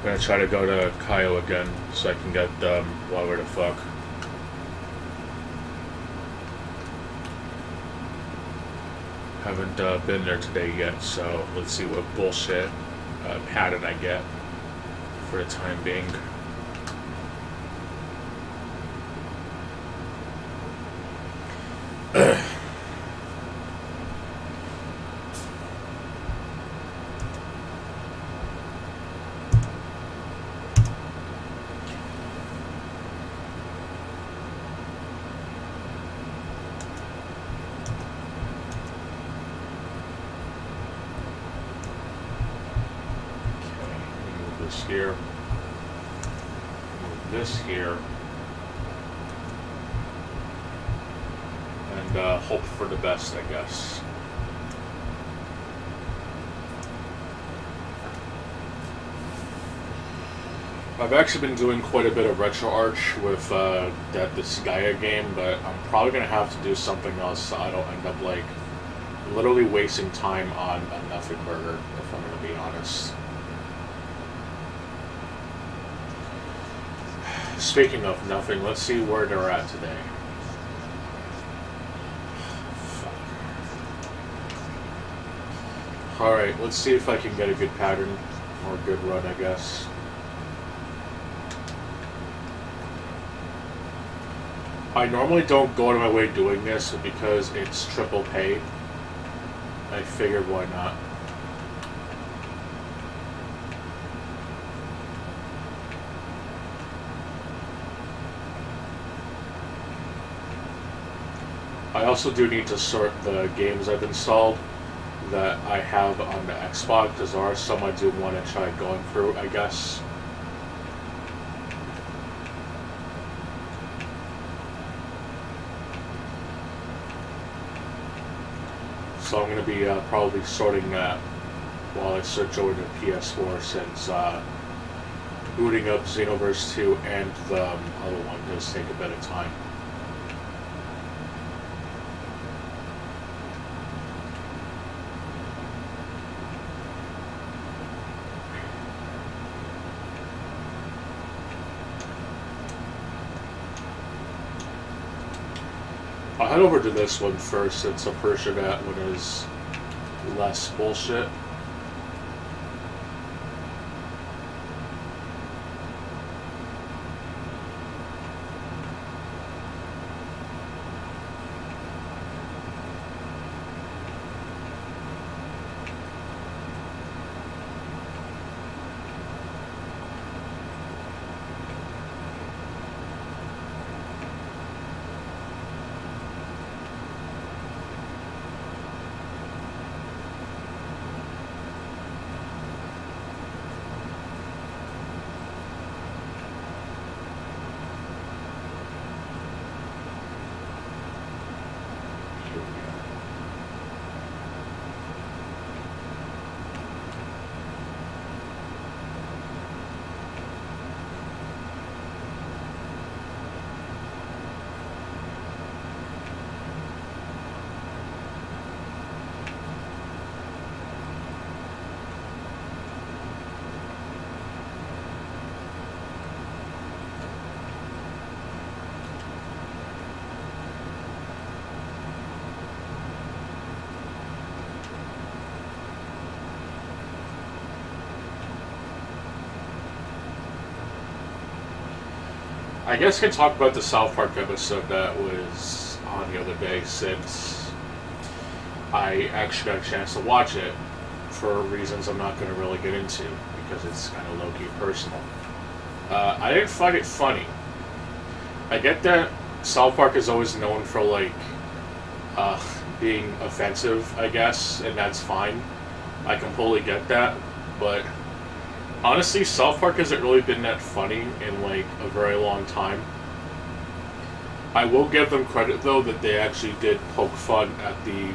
gonna try to go to Kaio again so I can get whatever the fuck. Haven't been there today yet, so let's see what bullshit pattern I get for the time being. Here, move this here, and hope for the best, I guess. I've actually been doing quite a bit of RetroArch with this Gaia game, but I'm probably going to have to do something else so I don't end up like literally wasting time on a nothing burger, if I'm going to be honest. Speaking of nothing, let's see where they're at today. Alright, let's see if I can get a good pattern, or a good run, I guess. I normally don't go out of my way doing this because it's triple pay. I figured why not. I also do need to sort the games I've installed that I have on the Xbox, because there are some I do want to try going through, I guess. So I'm going to be probably sorting that while I switch over to PS4, since booting up Xenoverse 2 and the other one does take a bit of time. I'll head over to this one first, since I'm pretty sure that one is less bullshit. I guess I can talk about the South Park episode that was on the other day, since I actually got a chance to watch it for reasons I'm not going to really get into, because it's kind of low-key personal. I didn't find it funny. I get that South Park is always known for, like, being offensive, I guess, and that's fine. I completely get that, but honestly, South Park hasn't really been that funny in, like, a very long time. I will give them credit, though, that they actually did poke fun at the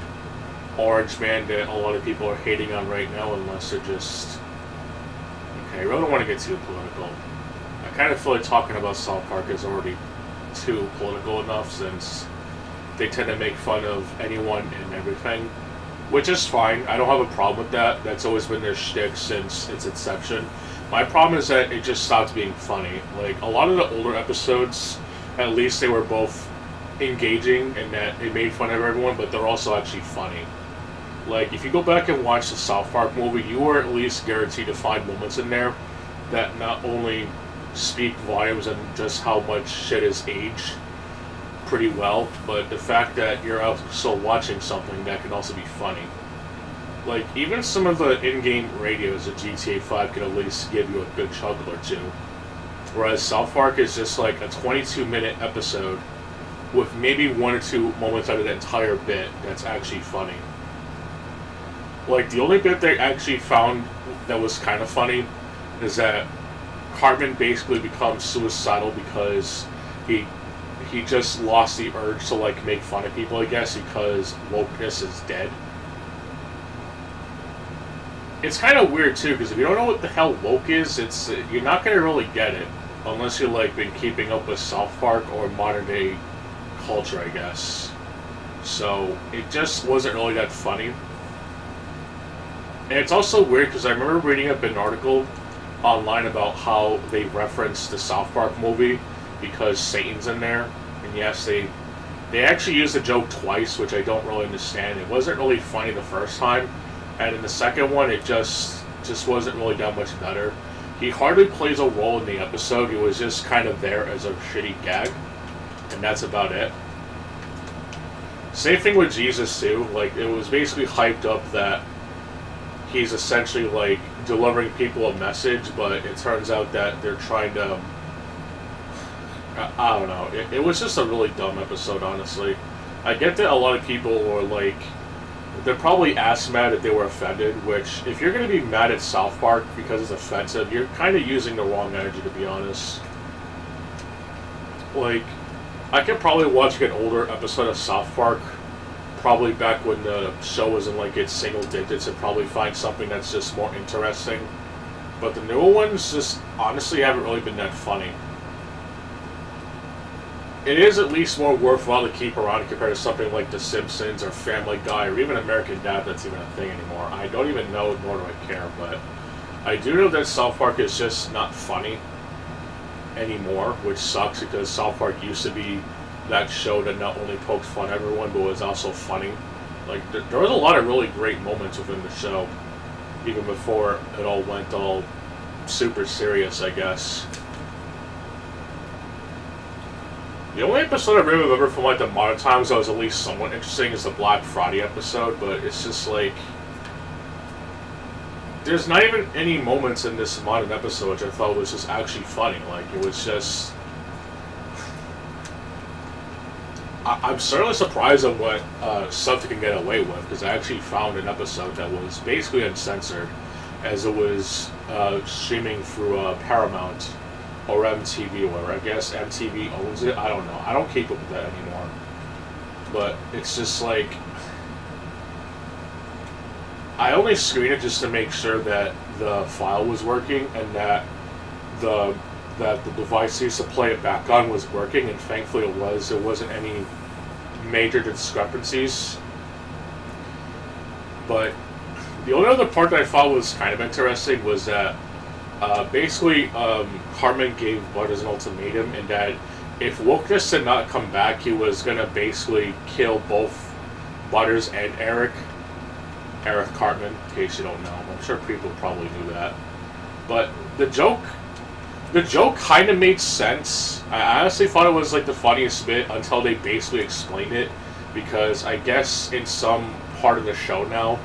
Orange Man that a lot of people are hating on right now, unless they're just... Okay, I really don't want to get too political. I kind of feel like talking about South Park is already too political enough, since they tend to make fun of anyone and everything, which is fine. I don't have a problem with that. That's always been their shtick since its inception. My problem is that it just stopped being funny. Like, a lot of the older episodes, at least they were both engaging in that it made fun of everyone, but they're also actually funny. Like, if you go back and watch the South Park movie, you are at least guaranteed to find moments in there that not only speak volumes and just how much shit is aged pretty well, but the fact that you're also watching something that can also be funny. Like, even some of the in-game radios at GTA 5 can at least give you a good chuckle or two. Whereas South Park is just like a 22-minute episode with maybe one or two moments out of the entire bit that's actually funny. Like, the only bit they actually found that was kind of funny is that Cartman basically becomes suicidal because he just lost the urge to, like, make fun of people, I guess, because wokeness is dead. It's kind of weird, too, because if you don't know what the hell woke is, you're not going to really get it unless you've, like, been keeping up with South Park or modern-day culture, I guess. So, it just wasn't really that funny. And it's also weird because I remember reading up an article online about how they referenced the South Park movie because Satan's in there. And yes, they actually used the joke twice, which I don't really understand. It wasn't really funny the first time, and in the second one, it just wasn't really that much better. He hardly plays a role in the episode. He was just kind of there as a shitty gag, and that's about it. Same thing with Jesus too. Like, it was basically hyped up that he's essentially, like, delivering people a message, but it turns out that they're trying to... I don't know. It was just a really dumb episode, honestly. I get that a lot of people were, like... They're probably ass mad that they were offended, which, if you're going to be mad at South Park because it's offensive, you're kind of using the wrong energy, to be honest. Like, I could probably watch an older episode of South Park, probably back when the show was in, like, its single digits, and probably find something that's just more interesting. But the newer ones just honestly haven't really been that funny. It is at least more worthwhile to keep around compared to something like The Simpsons or Family Guy or even American Dad that's even a thing anymore. I don't even know, nor do I care, but I do know that South Park is just not funny anymore, which sucks because South Park used to be that show that not only poked fun at everyone, but was also funny. Like, there was a lot of really great moments within the show, even before it all went all super serious, I guess. The only episode I really remember from, like, the modern times that was at least somewhat interesting is the Black Friday episode, but it's just, like... There's not even any moments in this modern episode which I thought was just actually funny. Like, it was just... I'm certainly surprised at what stuff they can get away with, because I actually found an episode that was basically uncensored, as it was streaming through Paramount or MTV or whatever. I guess MTV owns it. I don't know. I don't keep up with that anymore. But it's just like... I only screened it just to make sure that the file was working and that the device they used to play it back on was working, and thankfully it was. There wasn't any major discrepancies. But the only other part that I thought was kind of interesting was that basically Cartman gave Butters an ultimatum, in that if wokeness did not come back, he was going to basically kill both Butters and Eric Cartman, in case you don't know. I'm sure people probably knew that. But the joke kind of made sense. I honestly thought it was, like, the funniest bit until they basically explained it, because I guess in some part of the show now,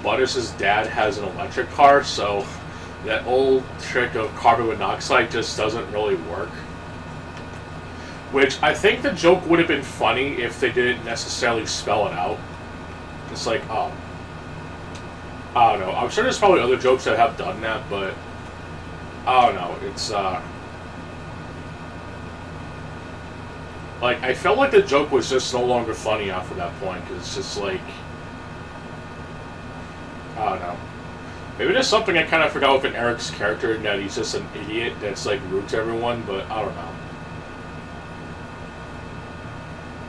Butters' dad has an electric car, so that old trick of carbon monoxide just doesn't really work. Which, I think the joke would have been funny if they didn't necessarily spell it out. It's like, oh, I don't know. I'm sure there's probably other jokes that have done that, but I don't know. It's, like, I felt like the joke was just no longer funny after that point, because it's just like, I don't know. Maybe there's something I kind of forgot with Eric's character, that he's just an idiot that's, like, rude to everyone, but I don't know.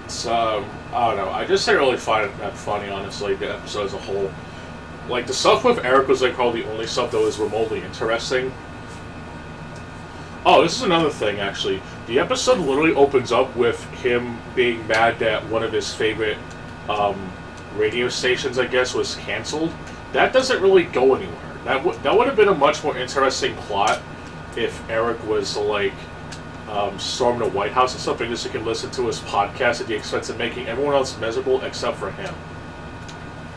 It's, I don't know. I just didn't really find it that funny, honestly, the episode as a whole. Like, the stuff with Eric was, like, probably the only stuff that was remotely interesting. Oh, this is another thing, actually. The episode literally opens up with him being mad that one of his favorite radio stations, I guess, was canceled. That doesn't really go anywhere. That would have been a much more interesting plot if Eric was to, like, storm the White House or something, just so you can listen to his podcast at the expense of making everyone else miserable except for him.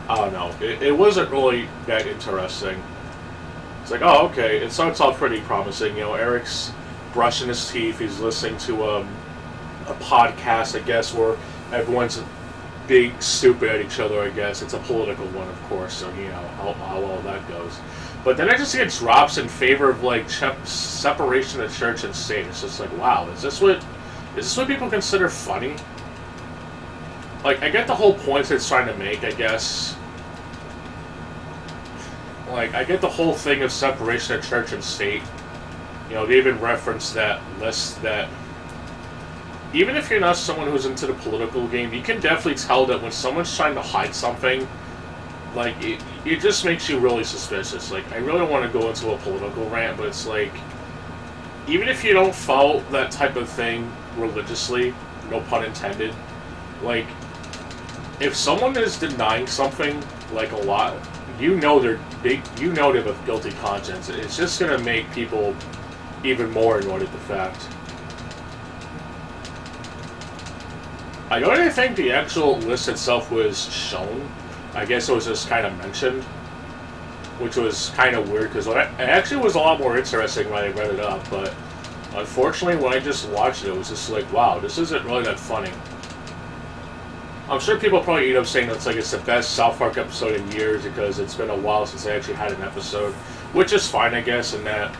I don't know. It wasn't really that interesting. It's like, oh, okay. It starts off pretty promising. You know, Eric's brushing his teeth. He's listening to a podcast, I guess, where everyone's being stupid at each other, I guess. It's a political one, of course, so you know how well that goes. But then I just see it drops in favor of, like, separation of church and state. It's just like, wow, is this what people consider funny? Like, I get the whole point it's trying to make, I guess. Like, I get the whole thing of separation of church and state. You know, they even reference that list that even if you're not someone who's into the political game, you can definitely tell that when someone's trying to hide something, like, it just makes you really suspicious. Like, I really don't want to go into a political rant, but it's like, even if you don't follow that type of thing religiously, no pun intended, like, if someone is denying something, like, a lot, you know they have a guilty conscience. It's just going to make people even more annoyed at the fact. I don't even think the actual list itself was shown. I guess it was just kind of mentioned, which was kind of weird, because it actually was a lot more interesting when I read it up, but unfortunately when I just watched it, it was just like, wow, this isn't really that funny. I'm sure people probably end up saying it's the best South Park episode in years because it's been a while since they actually had an episode, which is fine, I guess, in that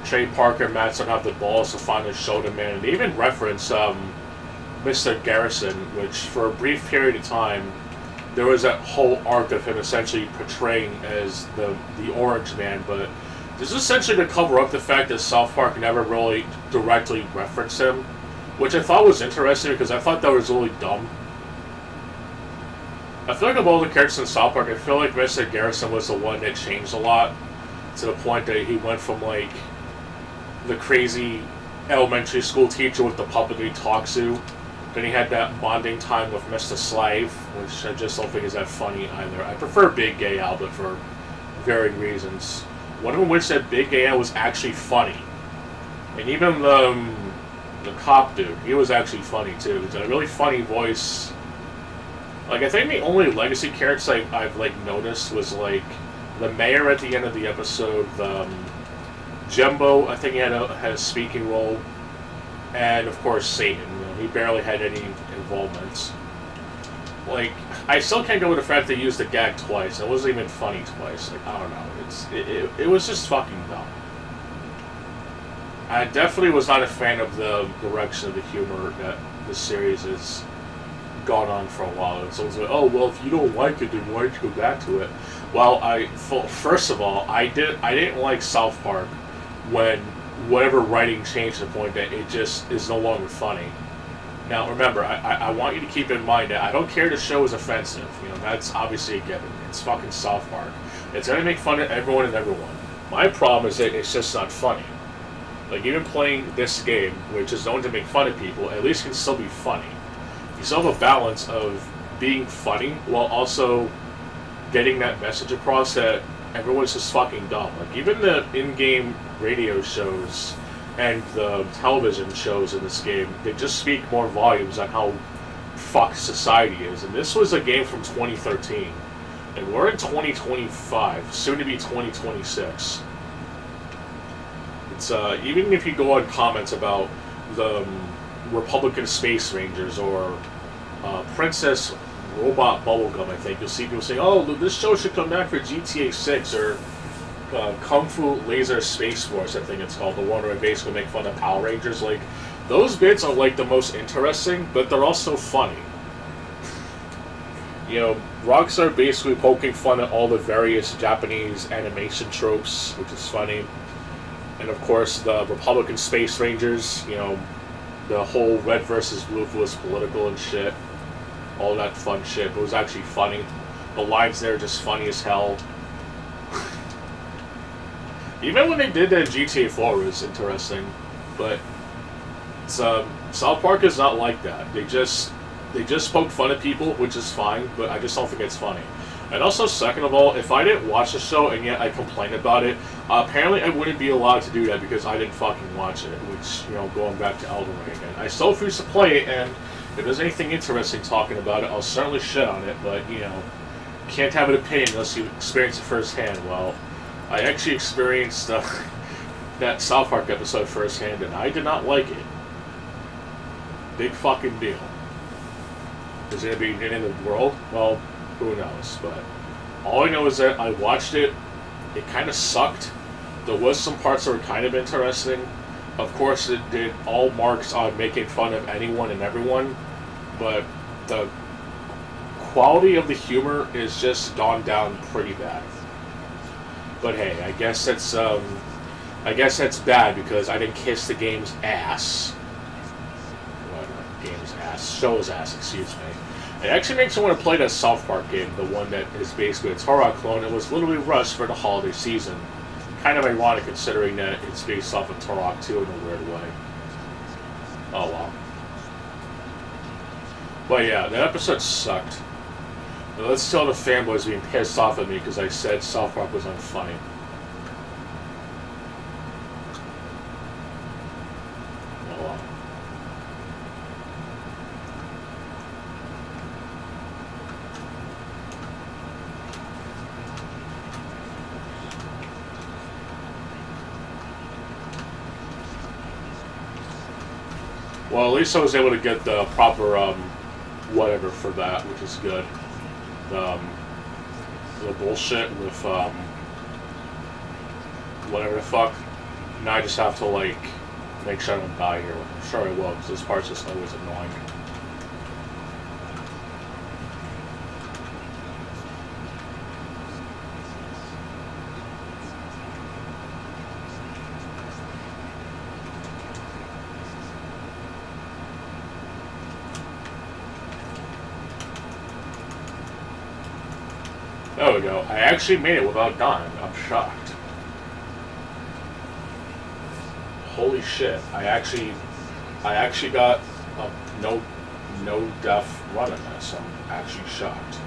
Trey Parker and Matt don't have the balls to finally show them, man. They even reference Mr. Garrison, which for a brief period of time, there was that whole arc of him essentially portraying as the Orange Man, but this is essentially to cover up the fact that South Park never really directly referenced him, which I thought was interesting because I thought that was really dumb. I feel like of all the characters in South Park, I feel like Mr. Garrison was the one that changed a lot, to the point that he went from, like, the crazy elementary school teacher with the puppet that he talks to. Then he had that bonding time with Mr. Slave, which I just don't think is that funny either. I prefer Big Gay Al, but for varying reasons. One of them which said Big Gay Al was actually funny. And even the cop dude, he was actually funny too. He's a really funny voice. Like, I think the only legacy characters I've like, noticed was, like, the mayor at the end of the episode, Jumbo, I think he had a speaking role, and, of course, Satan. You know, he barely had any involvements. Like, I still can't go with the fact they used the gag twice. It wasn't even funny twice. Like, I don't know. It was just fucking dumb. I definitely was not a fan of the direction of the humor that the series has gone on for a while. And someone's like, oh, well, if you don't like it, then why don't you go back to it? Well, first of all, I didn't like South Park when whatever writing changed to the point that it just is no longer funny. Now, remember, I want you to keep in mind that I don't care the show is offensive. You know, that's obviously a given. It's fucking South Park. It's going to make fun of everyone and everyone. My problem is that it's just not funny. Like, even playing this game, which is known to make fun of people, at least can still be funny. You still have a balance of being funny while also getting that message across that everyone's just fucking dumb. Like, even the in-game radio shows and the television shows in this game, they just speak more volumes on how fucked society is. And this was a game from 2013. And we're in 2025, soon to be 2026. It's, even if you go on comments about the Republican Space Rangers or Princess Robot Bubblegum, I think, you'll see people saying, oh, this show should come back for GTA 6 or Kung Fu Laser Space Force, I think it's called, the one where I basically make fun of Power Rangers. Like, those bits are, like, the most interesting, but they're also funny. You know, Rockstar basically poking fun at all the various Japanese animation tropes, which is funny. And, of course, the Republican Space Rangers, you know, the whole red versus blue was political and shit. All that fun shit. It was actually funny. The lines there are just funny as hell. Even when they did that in GTA 4, it was interesting. But South Park is not like that. They just poke fun at people, which is fine, but I just don't think it's funny. And also, second of all, if I didn't watch the show and yet I complained about it, apparently I wouldn't be allowed to do that because I didn't fucking watch it, which, going back to Elden Ring again. I still refuse to play it, and if there's anything interesting talking about it, I'll certainly shit on it, but, can't have an opinion unless you experience it firsthand. Well, I actually experienced that South Park episode firsthand, and I did not like it. Big fucking deal. Is it going to be the end of the world? Well, who knows, but all I know is that I watched it, it kind of sucked. There was some parts that were kind of interesting. Of course, it did all marks on making fun of anyone and everyone, but the quality of the humor is just gone down pretty bad. But hey, I guess that's bad because I didn't kiss the game's ass. Show's ass, excuse me. It actually makes me want to play that South Park game, the one that is basically a Turok clone. It was literally rushed for the holiday season. Kind of ironic considering that it's based off of Turok 2 in a weird way. Oh well. But yeah, that episode sucked. Now let's tell the fanboys being pissed off at me because I said South Park was unfunny. Oh well. Well, at least I was able to get the proper, whatever for that, which is good. The bullshit with, whatever the fuck. Now I just have to, make sure I don't die here. I'm sure I will, because this part's just always annoying. There we go. I actually made it without dying. I'm shocked. Holy shit. I actually got a no death run in this. I'm actually shocked.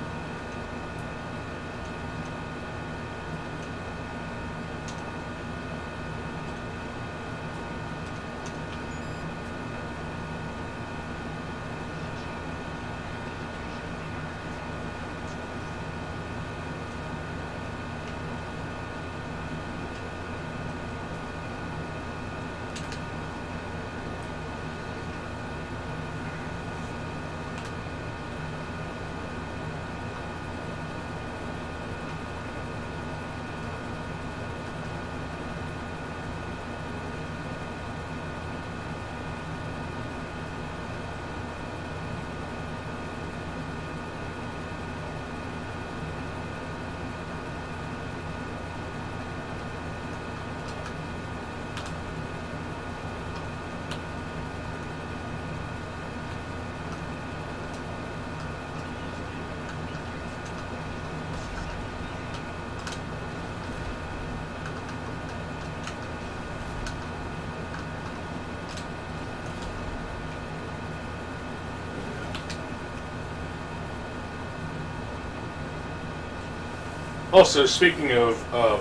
Also, speaking of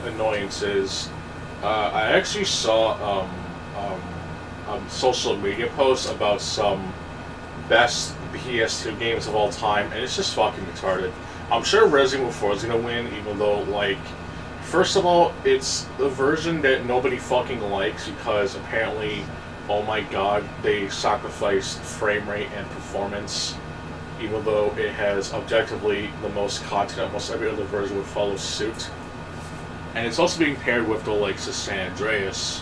annoyances, I actually saw social media posts about some best PS2 games of all time, and it's just fucking retarded. I'm sure Resident Evil 4 is gonna win, even though, first of all, it's the version that nobody fucking likes because apparently, oh my god, they sacrificed frame rate and performance. Even though it has objectively the most content, almost every other version would follow suit. And it's also being paired with the likes of San Andreas,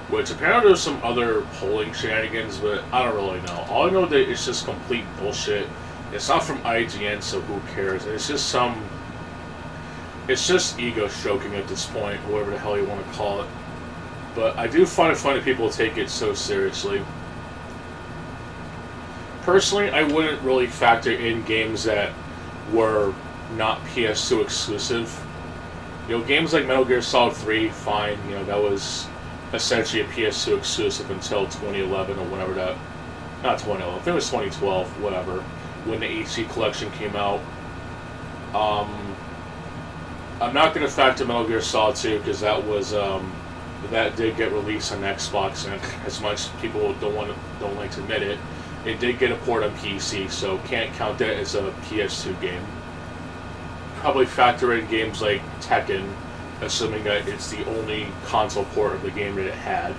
which apparently there's some other polling shenanigans, but I don't really know. All I know that it's just complete bullshit. It's not from IGN, so who cares? It's just ego stroking at this point, whatever the hell you want to call it. But I do find it funny people take it so seriously. Personally, I wouldn't really factor in games that were not PS2 exclusive. Games like Metal Gear Solid 3, fine. That was essentially a PS2 exclusive until 2011 or whenever that. Not 2011. I think it was 2012. Whatever. When the HD collection came out. I'm not going to factor Metal Gear Solid 2 because that was that did get released on Xbox, and as much people don't like to admit it, it did get a port on PC, so can't count that as a PS2 game. Probably factor in games like Tekken, assuming that it's the only console port of the game that it had.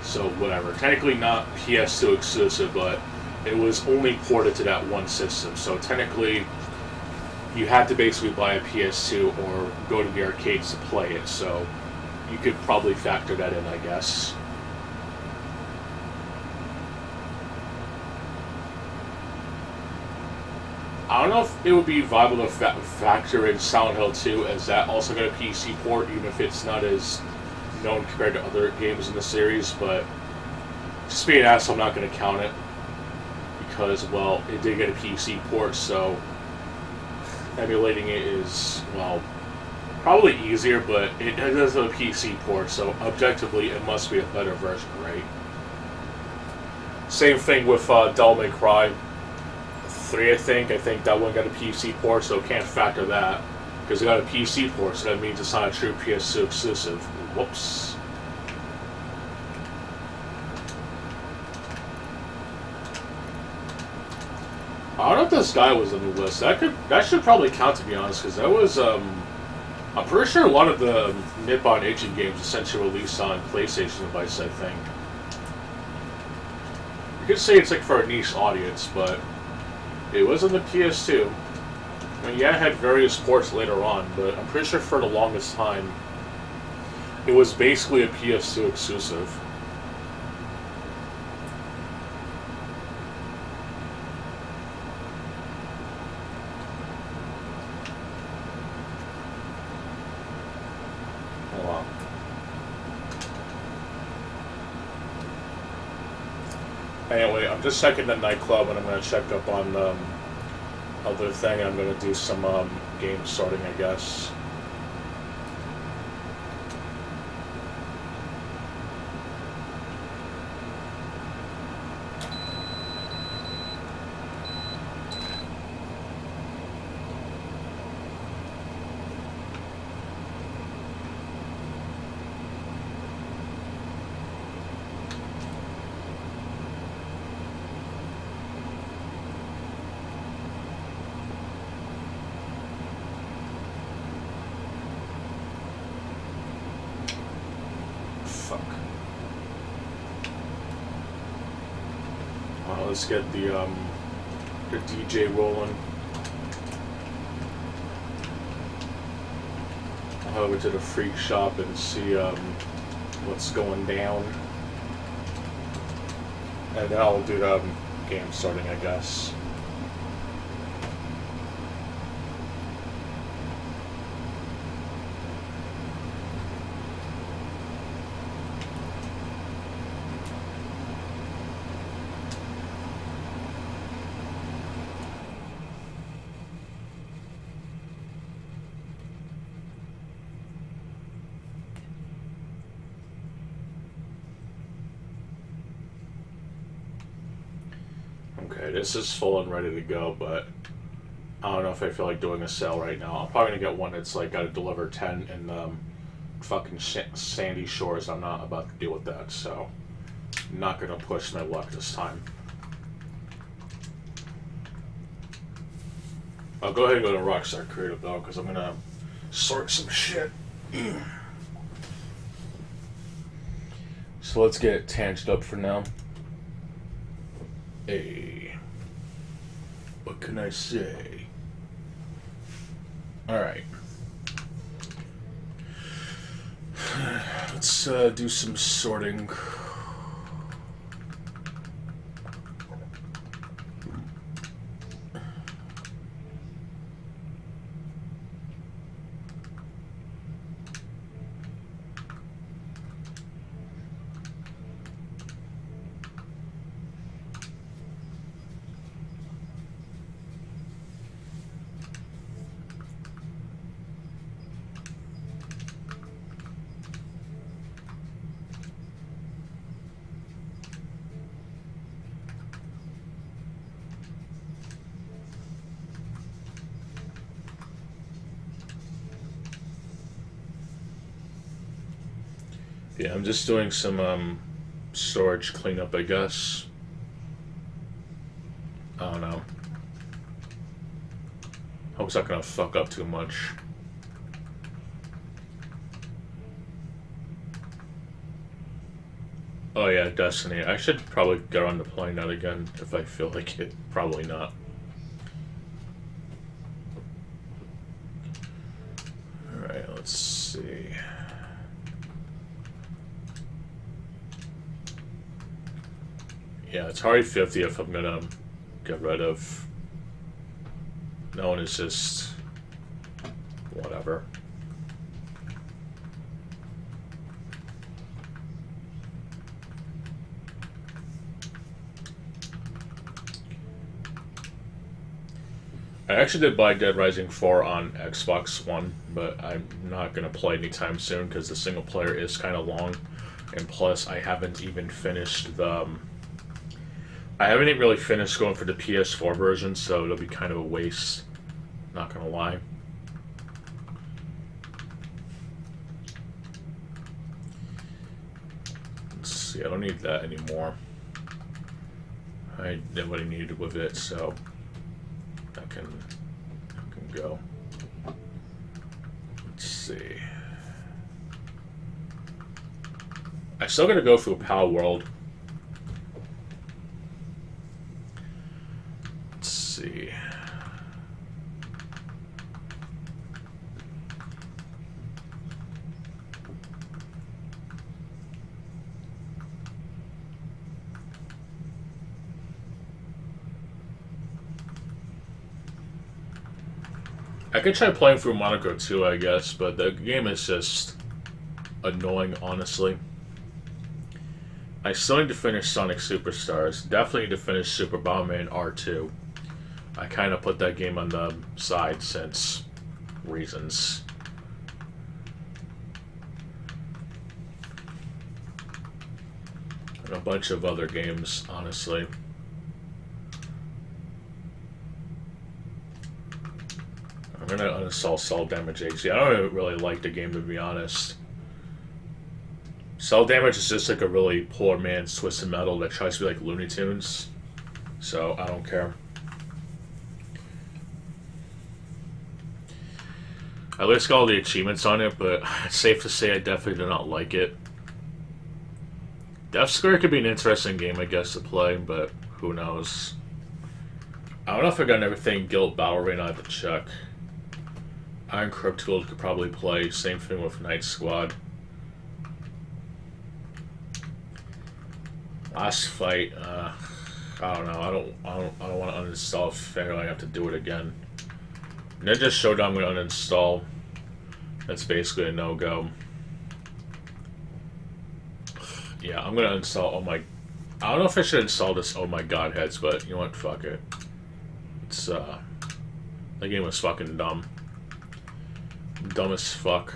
So whatever. Technically not PS2 exclusive, but it was only ported to that one system. So technically, you had to basically buy a PS2 or go to the arcades to play it. So you could probably factor that in, I guess. I don't know if it would be viable to factor in Silent Hill 2, as that also got a PC port, even if it's not as known compared to other games in the series, but just being an asshole, I'm not going to count it, because, well, it did get a PC port, so emulating it is, well, probably easier, but it does have a PC port, so objectively it must be a better version, right? Same thing with Devil May Cry 3, I think. I think that one got a PC port, so can't factor that, because it got a PC port, so that means it's not a true PS2 exclusive. Whoops. I don't know if this guy was on the list. That should probably count, to be honest, because that was I'm pretty sure a lot of the Nippon Ichi games essentially released on PlayStation device, I think. You could say it's like for a niche audience, but it was on the PS2. I mean, yeah, it had various ports later on, but I'm pretty sure for the longest time, it was basically a PS2 exclusive. Hold on. Anyway, I'm just checking the nightclub, and I'm going to check up on other thing. I'm going to do some game sorting, I guess. Let's get the DJ rolling. I'll head over to the freak shop and see what's going down, and then I'll do the game starting, I guess. Okay, this is full and ready to go, but I don't know if I feel like doing a sale right now. I'm probably gonna get one that's like got to deliver 10 in fucking Sandy Shores. I'm not about to deal with that, so I'm not gonna push my luck this time. I'll go ahead and go to Rockstar Creative though, because I'm gonna sort some shit. So let's get it tanged up for now. Hey, what can I say? Alright. Let's do some sorting. Yeah, I'm just doing some storage cleanup, I guess. I don't know. Hope it's not gonna fuck up too much. Oh yeah, Destiny. I should probably get on to playing that again if I feel like it. Probably not. Alright, let's see. Yeah, it's already 50 if I'm gonna get rid of. No one is just whatever. I actually did buy Dead Rising 4 on Xbox One, but I'm not going to play anytime soon because the single player is kind of long, and plus I haven't even finished the... I haven't even really finished going for the PS4 version, so it'll be kind of a waste, not going to lie. Let's see, I don't need that anymore. I did what I needed with it, so... I can go. Let's see. I still gotta go through Pal World. Let's see. I could try playing through Monaco too, I guess, but the game is just annoying, honestly. I still need to finish Sonic Superstars. Definitely need to finish Super Bomberman R2. I kind of put that game on the side since reasons. And a bunch of other games, honestly. I'm gonna uninstall Cell Damage AC. I don't really like the game, to be honest. Cell Damage is just like a really poor man's Twisted Metal that tries to be like Looney Tunes. So I don't care. I list all the achievements on it, but it's safe to say I definitely do not like it. Death Square could be an interesting game, I guess, to play, but who knows. I don't know if I got everything. Guild Battle Arena, I have to check. Iron Cryptold could probably play. Same thing with Night Squad. Last fight, I don't know. I don't want to uninstall if I have to do it again. Ninja Showdown, I'm gonna uninstall. That's basically a no-go. Yeah, I'm gonna install. Oh my! I don't know if I should install this. Oh my Godheads, but you know what? Fuck it. It's that game was fucking dumb. Dumb as fuck.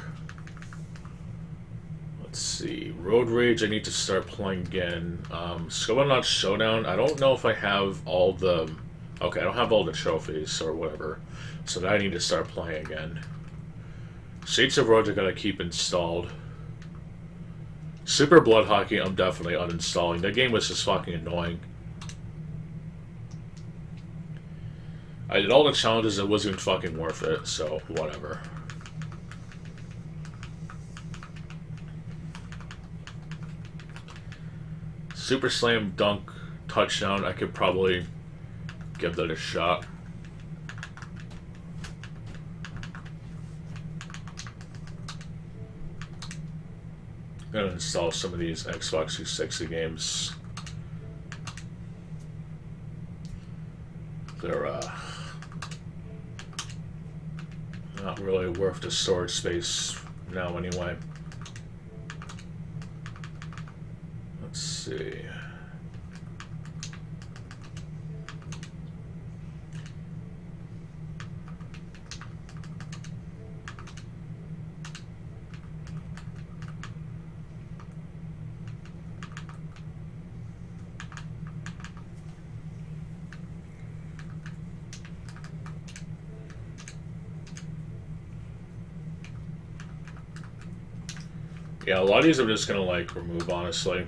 Let's see. Road Rage, I need to start playing again. Scobanot Showdown, I don't know if I have all the... Okay, I don't have all the trophies or whatever. So now I need to start playing again. Streets of Rage I gotta keep installed. Super Blood Hockey, I'm definitely uninstalling. That game was just fucking annoying. I did all the challenges, it wasn't even fucking worth it, so whatever. Super Slam Dunk Touchdown, I could probably give that a shot. I'm gonna install some of these Xbox 360 games. They're not really worth the storage space now anyway. Let's see. Yeah, a lot of these I'm just gonna like remove, honestly.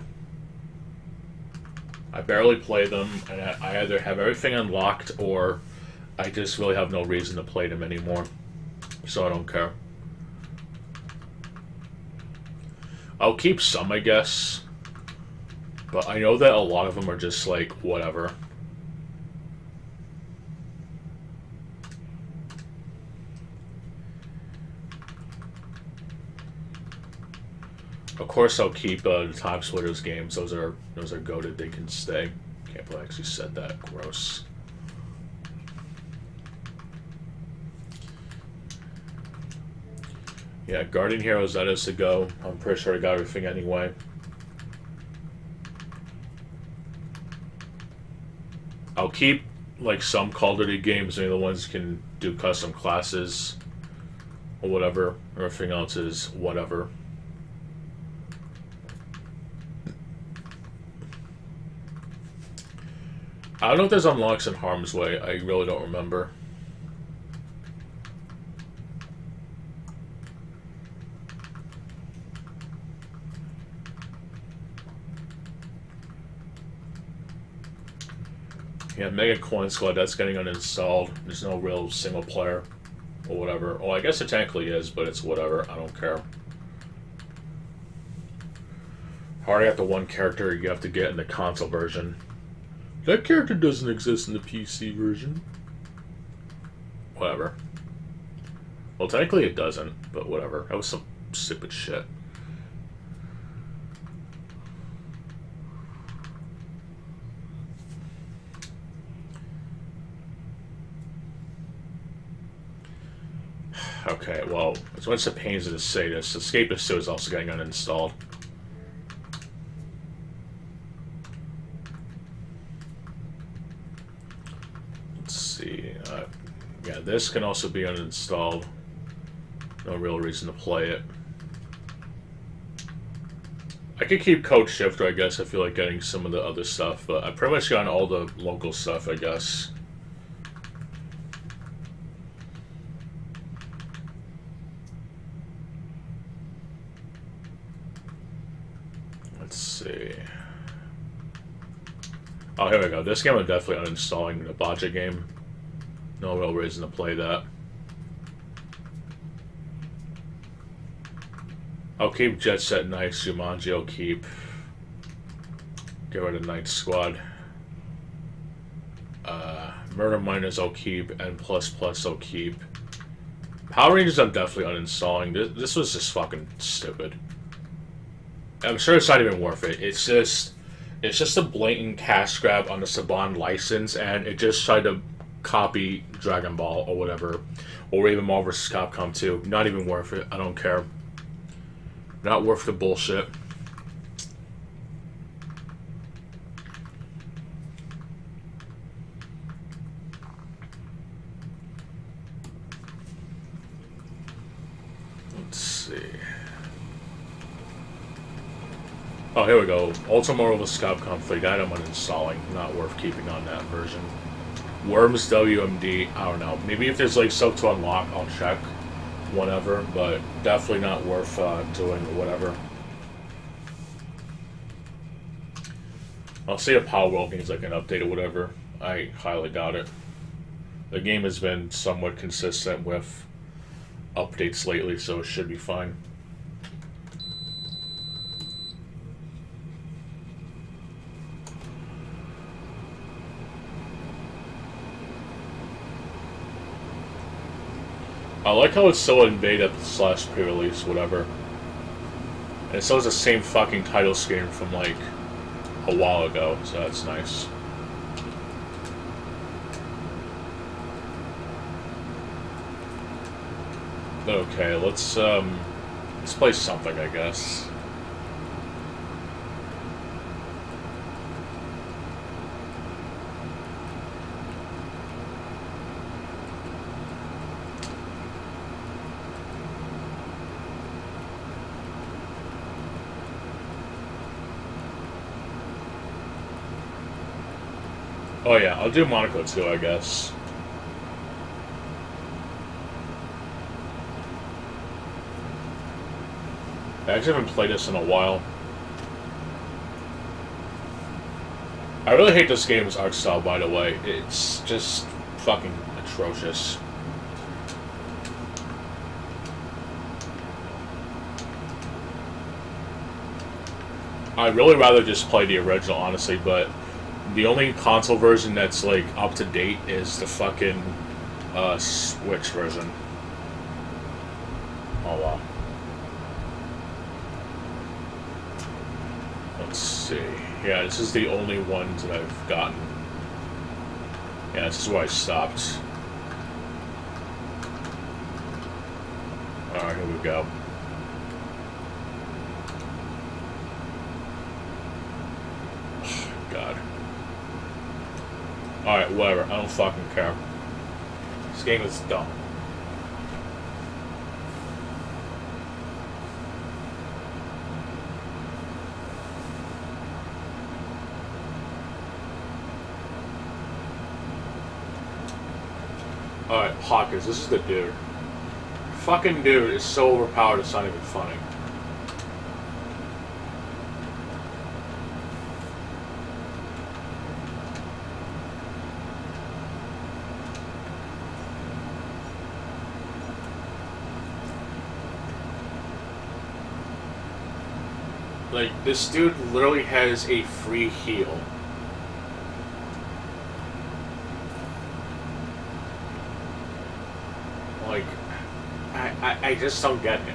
I barely play them, and I either have everything unlocked or I just really have no reason to play them anymore. So I don't care. I'll keep some, I guess. But I know that a lot of them are just like, whatever. Of course, I'll keep the Time Splitters games. Those are goated. They can stay. Can't believe I actually said that. Gross. Yeah, Guardian Heroes, that is to go. I'm pretty sure I got everything anyway. I'll keep like some Call of Duty games. Maybe the ones can do custom classes or whatever. Everything else is whatever. I don't know if there's unlocks in Harm's Way. I really don't remember. Yeah, Mega Coin Squad, that's getting uninstalled. There's no real single player or whatever. Well, I guess it technically is, but it's whatever. I don't care. I already got the one character you have to get in the console version. That character doesn't exist in the PC version. Whatever. Well, technically it doesn't, but whatever. That was some stupid shit. Okay, well, as much as it pains me to say this, Escapist 2 is also getting uninstalled. Yeah, this can also be uninstalled. No real reason to play it. I could keep Code Shifter, I guess. I feel like getting some of the other stuff, but I've pretty much gotten all the local stuff, I guess. Let's see. Oh, here we go. This game I'm definitely uninstalling, the Bocce game. No real reason to play that. I'll keep Jet Set Knights, Jumanji I'll keep. Get rid of Night Squad. Murder Miners I'll keep, and I'll keep. Power Rangers I'm definitely uninstalling. This was just fucking stupid. I'm sure it's not even worth it. It's just a blatant cash grab on the Saban license, and it just tried to copy Dragon Ball or whatever, or even Marvel vs. Capcom 2. Not even worth it. I don't care. Not worth the bullshit. Let's see. Oh, here we go. Ultimate Marvel vs. Capcom 3. That I'm uninstalling. Not worth keeping on that version. Worms WMD, I don't know. Maybe if there's like stuff to unlock, I'll check. Whatever, but definitely not worth doing whatever. I'll see if Power World needs like an update or whatever. I highly doubt it. The game has been somewhat consistent with updates lately, so it should be fine. I like how it's still in beta / pre-release, whatever. And it still has the same fucking title screen from like a while ago, so that's nice. Okay, let's play something, I guess. Oh yeah, I'll do Monaco too, I guess. I actually haven't played this in a while. I really hate this game's art style, by the way. It's just fucking atrocious. I'd really rather just play the original, honestly, but the only console version that's, like, up to date is the fucking, Switch version. Oh, wow. Let's see. Yeah, this is the only ones that I've gotten. Yeah, this is where I stopped. Alright, here we go. God. Alright, whatever. I don't fucking care. This game is dumb. Alright, Pockets, this is the dude. Fucking dude is so overpowered it's not even funny. Like, this dude literally has a free heal. Like, I just don't get it.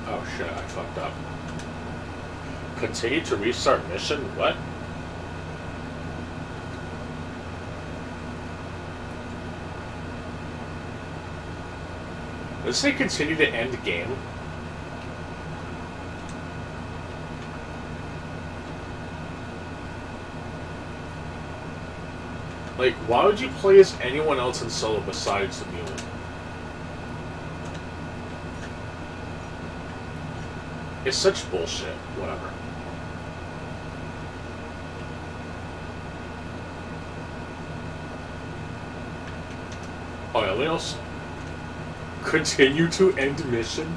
Oh shit, I fucked up. Continue to restart mission? What? Does it say continue to end game? Like, why would you play as anyone else in solo besides the mule? It's such bullshit. Whatever. Oh yeah, Leos. Continue to end mission?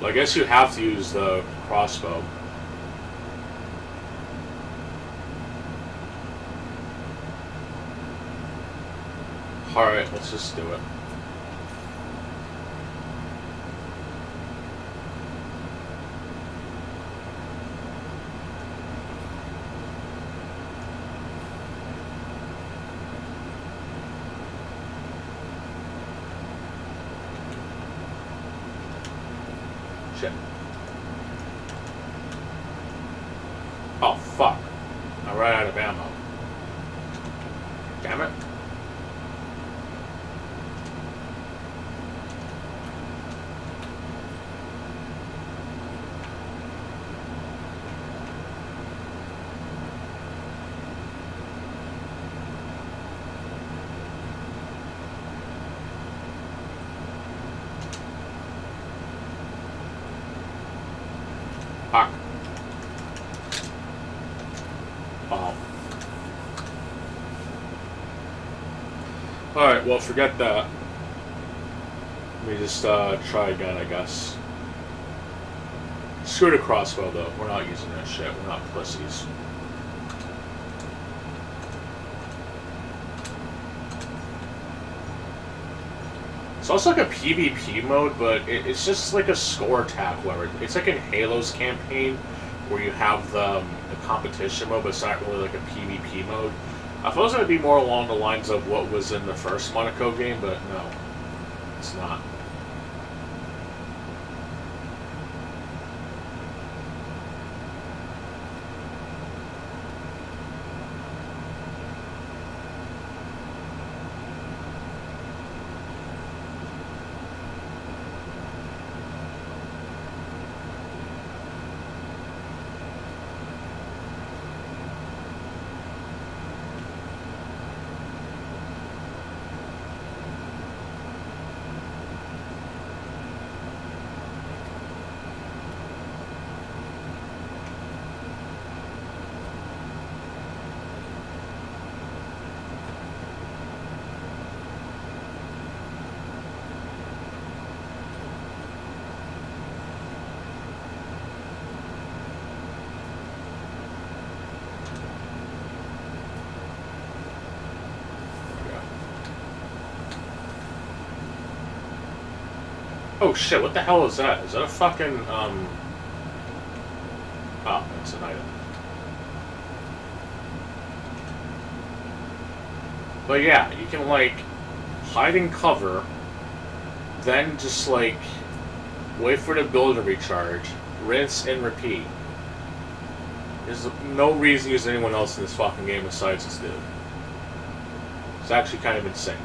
Well, I guess you have to use the crossbow. Alright, let's just do it. Shit. Oh, fuck. I ran out of ammo. Damn it. Fuck. Oh. Alright, well, forget that. Let me just try again, I guess. Screw the crossbow, though. We're not using that shit. We're not pussies. It's also like a PvP mode, but it's just like a score attack. Where it's like in Halo's campaign, where you have the competition mode, but it's not really like a PvP mode. I thought it was going to be more along the lines of what was in the first Monaco game, but no, it's not. Oh shit, what the hell is that? Is that a fucking, Oh, it's an item. But yeah, you can, like, hide in cover, then just, like, wait for the build to recharge, rinse and repeat. There's no reason to use anyone else in this fucking game besides this dude. It's actually kind of insane.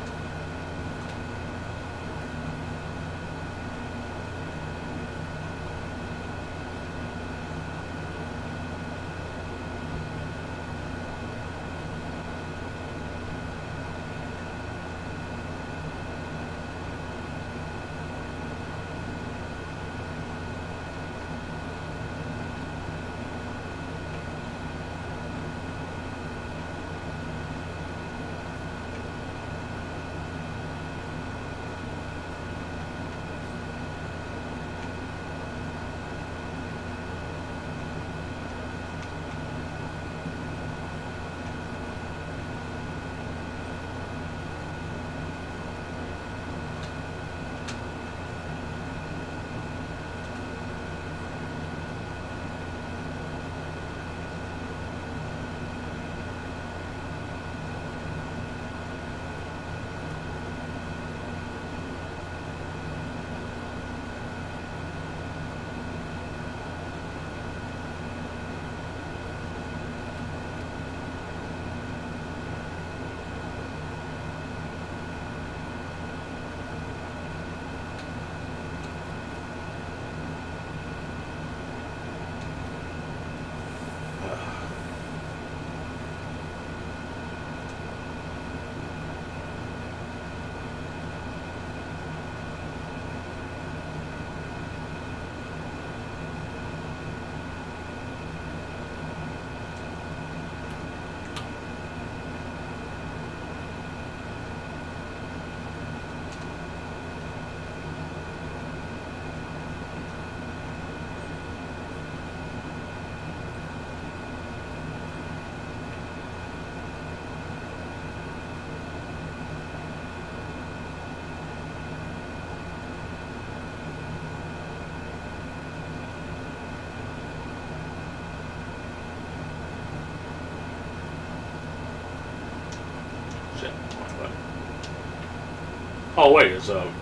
Oh wait, there's a...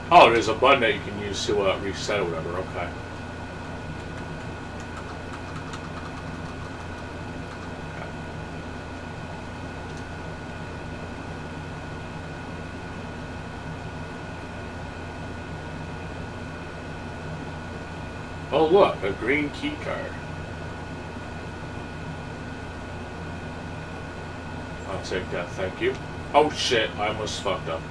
Oh, there's a button that you can use to reset or whatever, okay. Oh look, a green key card. I'll take that, thank you. Oh shit, I almost fucked up.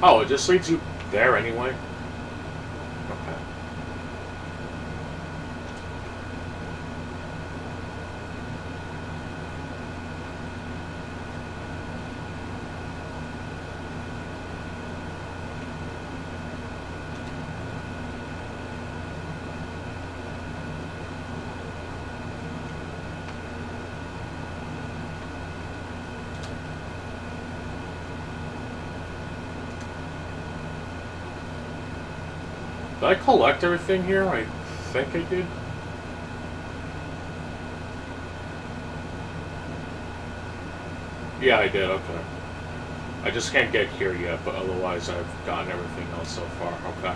Oh, it just leads you there anyway? Okay. Did I collect everything here? I think I did. Yeah, I did, okay. I just can't get here yet, but otherwise I've gotten everything else so far, okay.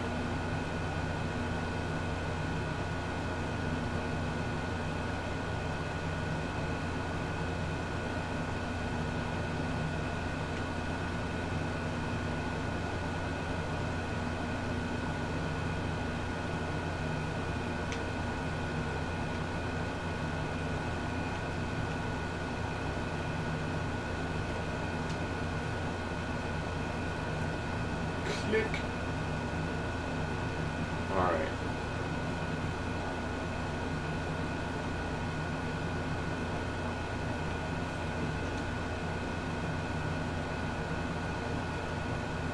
Click. Alright.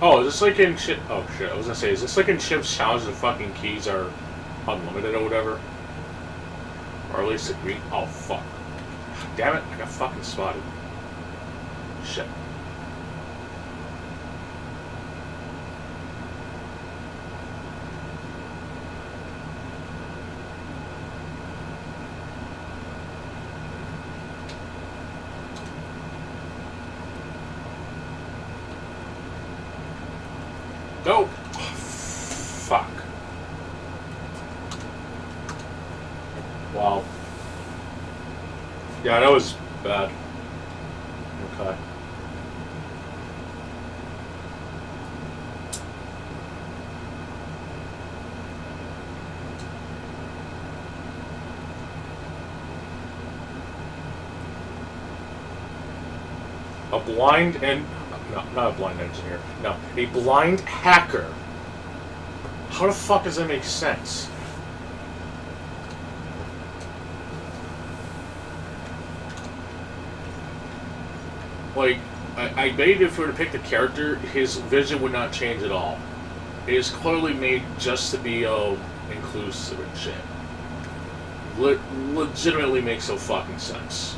Oh, is this like in shit? Oh shit! I was gonna say, is this like in Chip's challenge? The fucking keys are unlimited or whatever, or at least the green. Oh fuck! Damn it! I got fucking spotted. Shit. No! Oh, fuck. Wow. Yeah, that was bad. Okay. A blind and... No, not a blind engineer. No, a blind hacker. How the fuck does that make sense? Like, I bet if we were to pick the character, his vision would not change at all. It is clearly made just to be, inclusive and shit. Legitimately makes no fucking sense.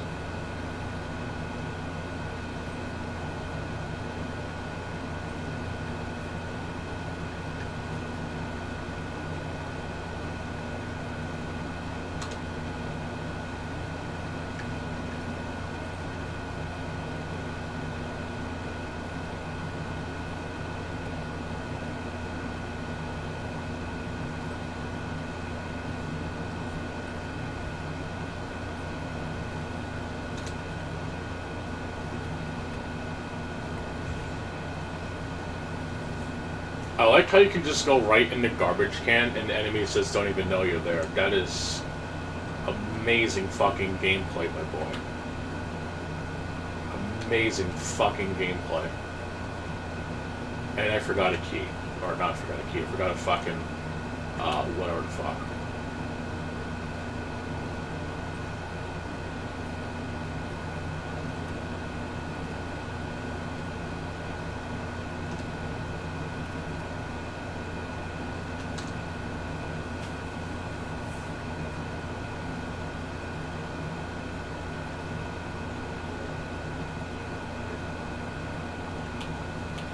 I like how you can just go right in the garbage can and the enemies just don't even know you're there. That is amazing fucking gameplay, my boy. Amazing fucking gameplay. And I forgot a key. Or not forgot a key, I forgot a fucking, whatever the fuck.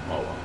Oh well.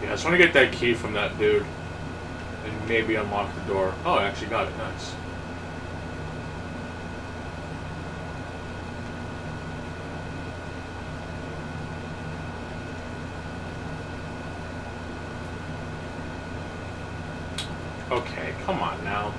Yeah, I just want to get that key from that dude. And maybe unlock the door. Oh, I actually got it. Nice. Okay, come on now.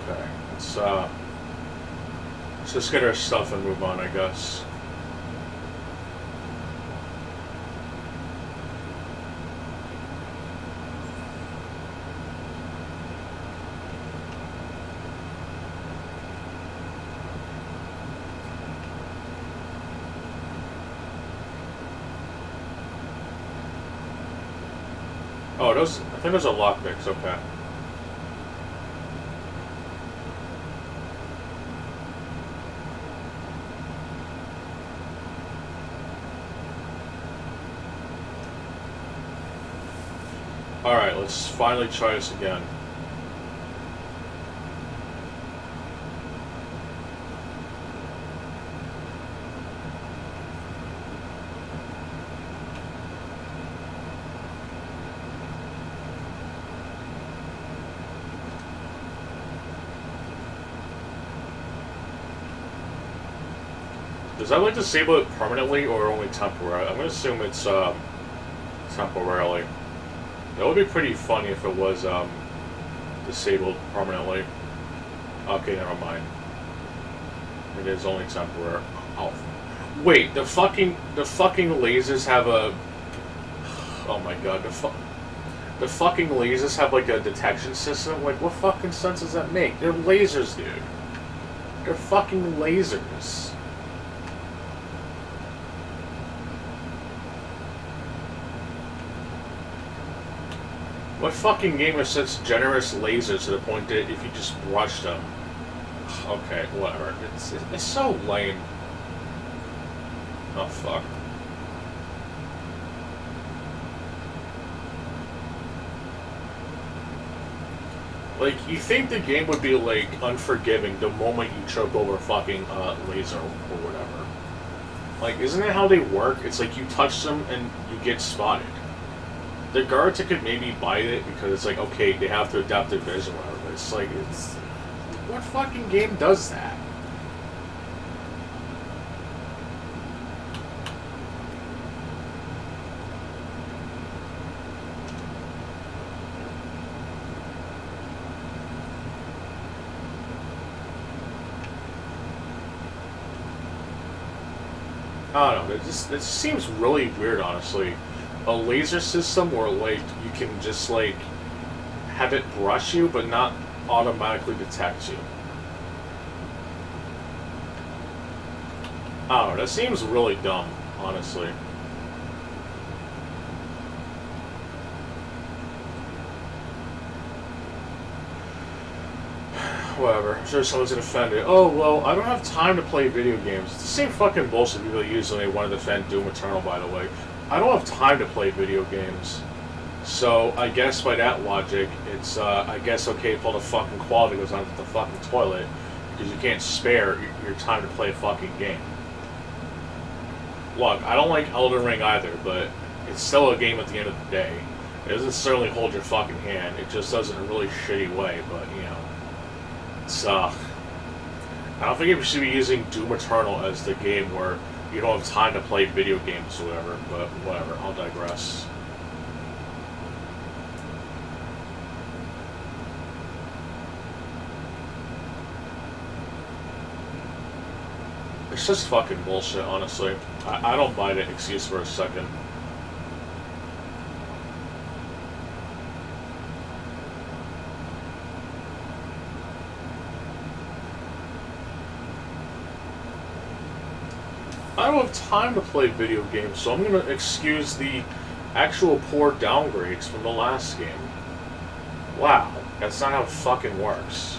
Okay, let's just get our stuff and move on, I guess. Oh, those. I think those are lockpicks. Okay. Alright, let's finally try this again. Does that like disable it permanently or only temporarily? I'm gonna assume it's temporarily. That would be pretty funny if it was disabled permanently. Okay, never mind. It is only temporary. Oh, wait, the fucking lasers have a. Oh my god, the fucking lasers have like a detection system. Like, what fucking sense does that make? They're lasers, dude. They're fucking lasers. What fucking game is such generous lasers to the point that if you just brush them... Okay, whatever. It's so lame. Oh, fuck. Like, you think the game would be, like, unforgiving the moment you choke over a fucking laser or whatever. Like, isn't it how they work? It's like you touch them and you get spotted. The guards could maybe bite it because it's like, okay, they have to adapt their vision or whatever. But it's like, it's... What fucking game does that? I don't know, it just seems really weird, honestly. A laser system where, like, you can just, like, have it brush you, but not automatically detect you. I don't know, that seems really dumb, honestly. Whatever, I'm sure someone's gonna defend it. Oh, well, I don't have time to play video games. It's the same fucking bullshit people use when they want to defend Doom Eternal, by the way. I don't have time to play video games. So, I guess by that logic, it's, I guess okay if all the fucking quality goes onto the fucking toilet, because you can't spare your time to play a fucking game. Look, I don't like Elden Ring either, but it's still a game at the end of the day. It doesn't certainly hold your fucking hand, it just does it in a really shitty way, but, you know. It's, I don't think you should be using Doom Eternal as the game where you don't have time to play video games or whatever, but whatever, I'll digress. It's just fucking bullshit, honestly. I don't buy that excuse for a second. I don't have time to play video games, so I'm going to excuse the actual poor downgrades from the last game. Wow, that's not how it fucking works.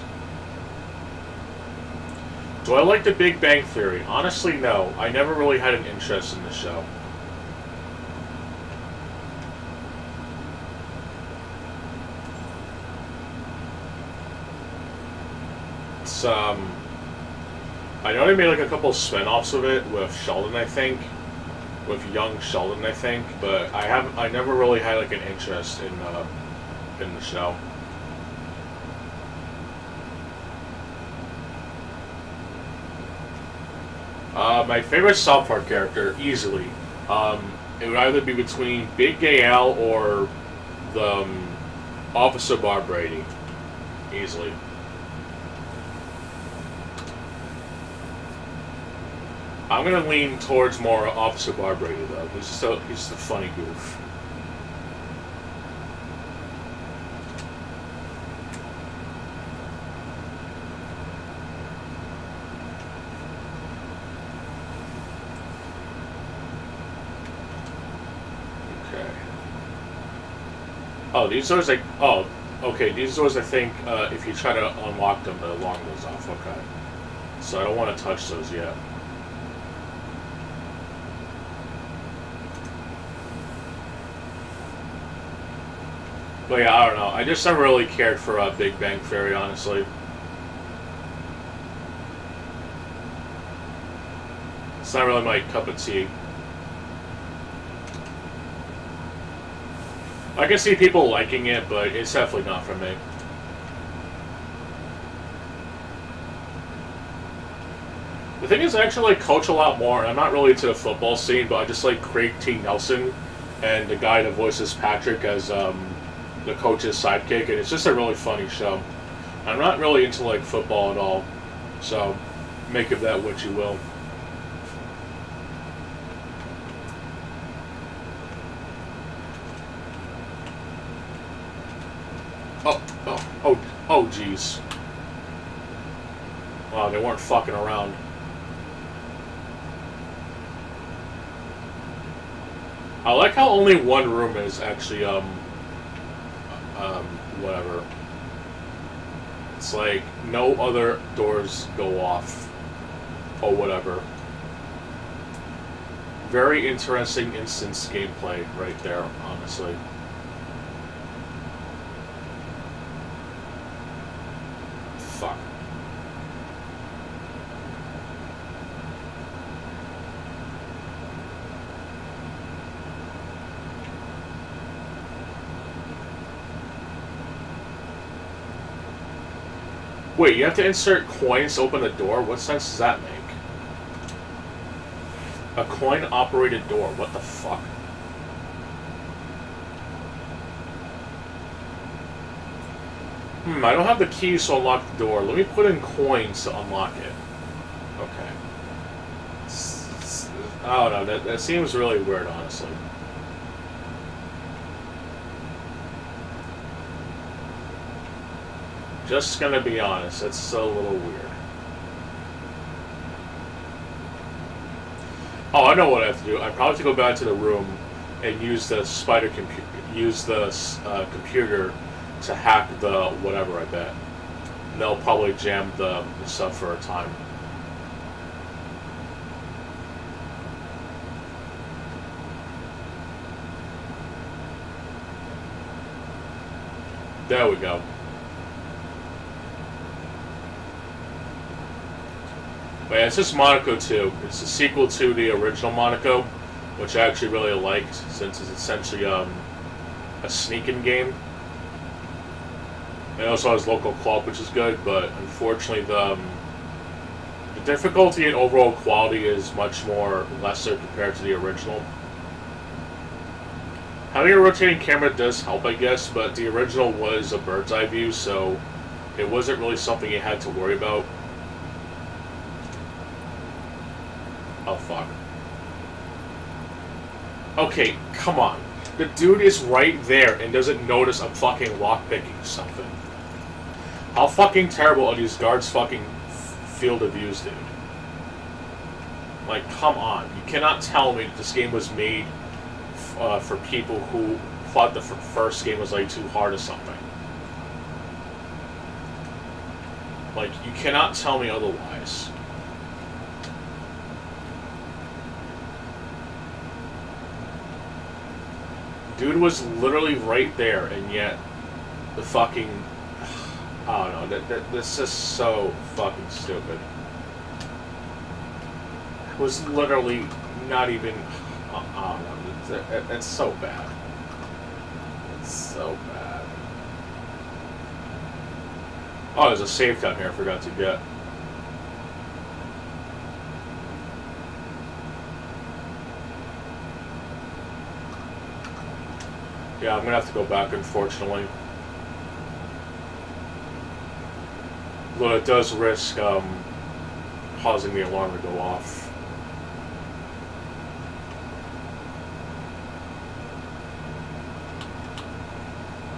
Do I like The Big Bang Theory? Honestly, no. I never really had an interest in the show. It's, I know they made like a couple of spin-offs of it with Sheldon, I think. With young Sheldon, I think. But I never really had like an interest in the show. My favorite South Park character, easily. It would either be between Big Gay Al or the Officer Bob Brady. Easily. I'm gonna lean towards more Officer Bob Brady though. He's just a funny goof. Oh, these doors, like, oh, okay, these doors, I think, if you try to unlock them, the alarm goes off, okay. So I don't want to touch those yet. But yeah, I don't know. I just never really cared for Big Bang Theory, honestly. It's not really my cup of tea. I can see people liking it, but it's definitely not for me. The thing is, I actually like coach a lot more, and I'm not really into the football scene, but I just like Craig T. Nelson and the guy that voices Patrick as the coach's sidekick, and it's just a really funny show. I'm not really into like football at all, so make of that what you will. Oh, jeez. Wow, they weren't fucking around. I like how only one room is actually, whatever. It's like, no other doors go off. Or whatever. Very interesting instance gameplay right there, honestly. Fuck. Wait, you have to insert coins to open the door? What sense does that make? A coin-operated door, what the fuck? I don't have the keys to unlock the door. Let me put in coins to unlock it. Okay. I don't know, that seems really weird, honestly. Just gonna be honest, that's a little weird. Oh, I know what I have to do. I probably have to go back to the room and use the computer to hack the whatever, I bet. And they'll probably jam the stuff for a time. There we go. But yeah, it's just Monaco 2. It's a sequel to the original Monaco, which I actually really liked, since it's essentially a sneaking game. It also has local co-op, which is good, but unfortunately the difficulty and overall quality is much more lesser compared to the original. Having a rotating camera does help, I guess, but the original was a bird's eye view, so it wasn't really something you had to worry about. Oh, fuck. Okay, come on. The dude is right there and doesn't notice I'm fucking lockpicking something. How fucking terrible are these guards' fucking field of views, dude? Like, come on. You cannot tell me that this game was made for people who thought the first game was, like, too hard or something. Like, you cannot tell me otherwise. Dude was literally right there, and yet the fucking... I don't know, this is so fucking stupid. It was literally not even... I don't know, it's so bad. It's so bad. Oh, there's a save down here I forgot to get. Yeah, I'm gonna have to go back, unfortunately. But it does risk causing the alarm to go off.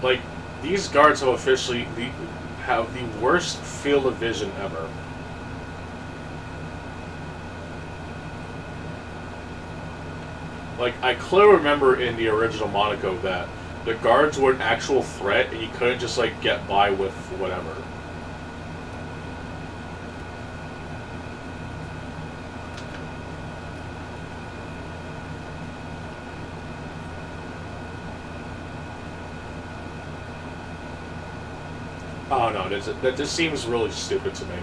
Like, these guards have officially have the worst field of vision ever. Like, I clearly remember in the original Monaco that the guards were an actual threat, and you couldn't just like get by with whatever. Oh no, that just seems really stupid to me.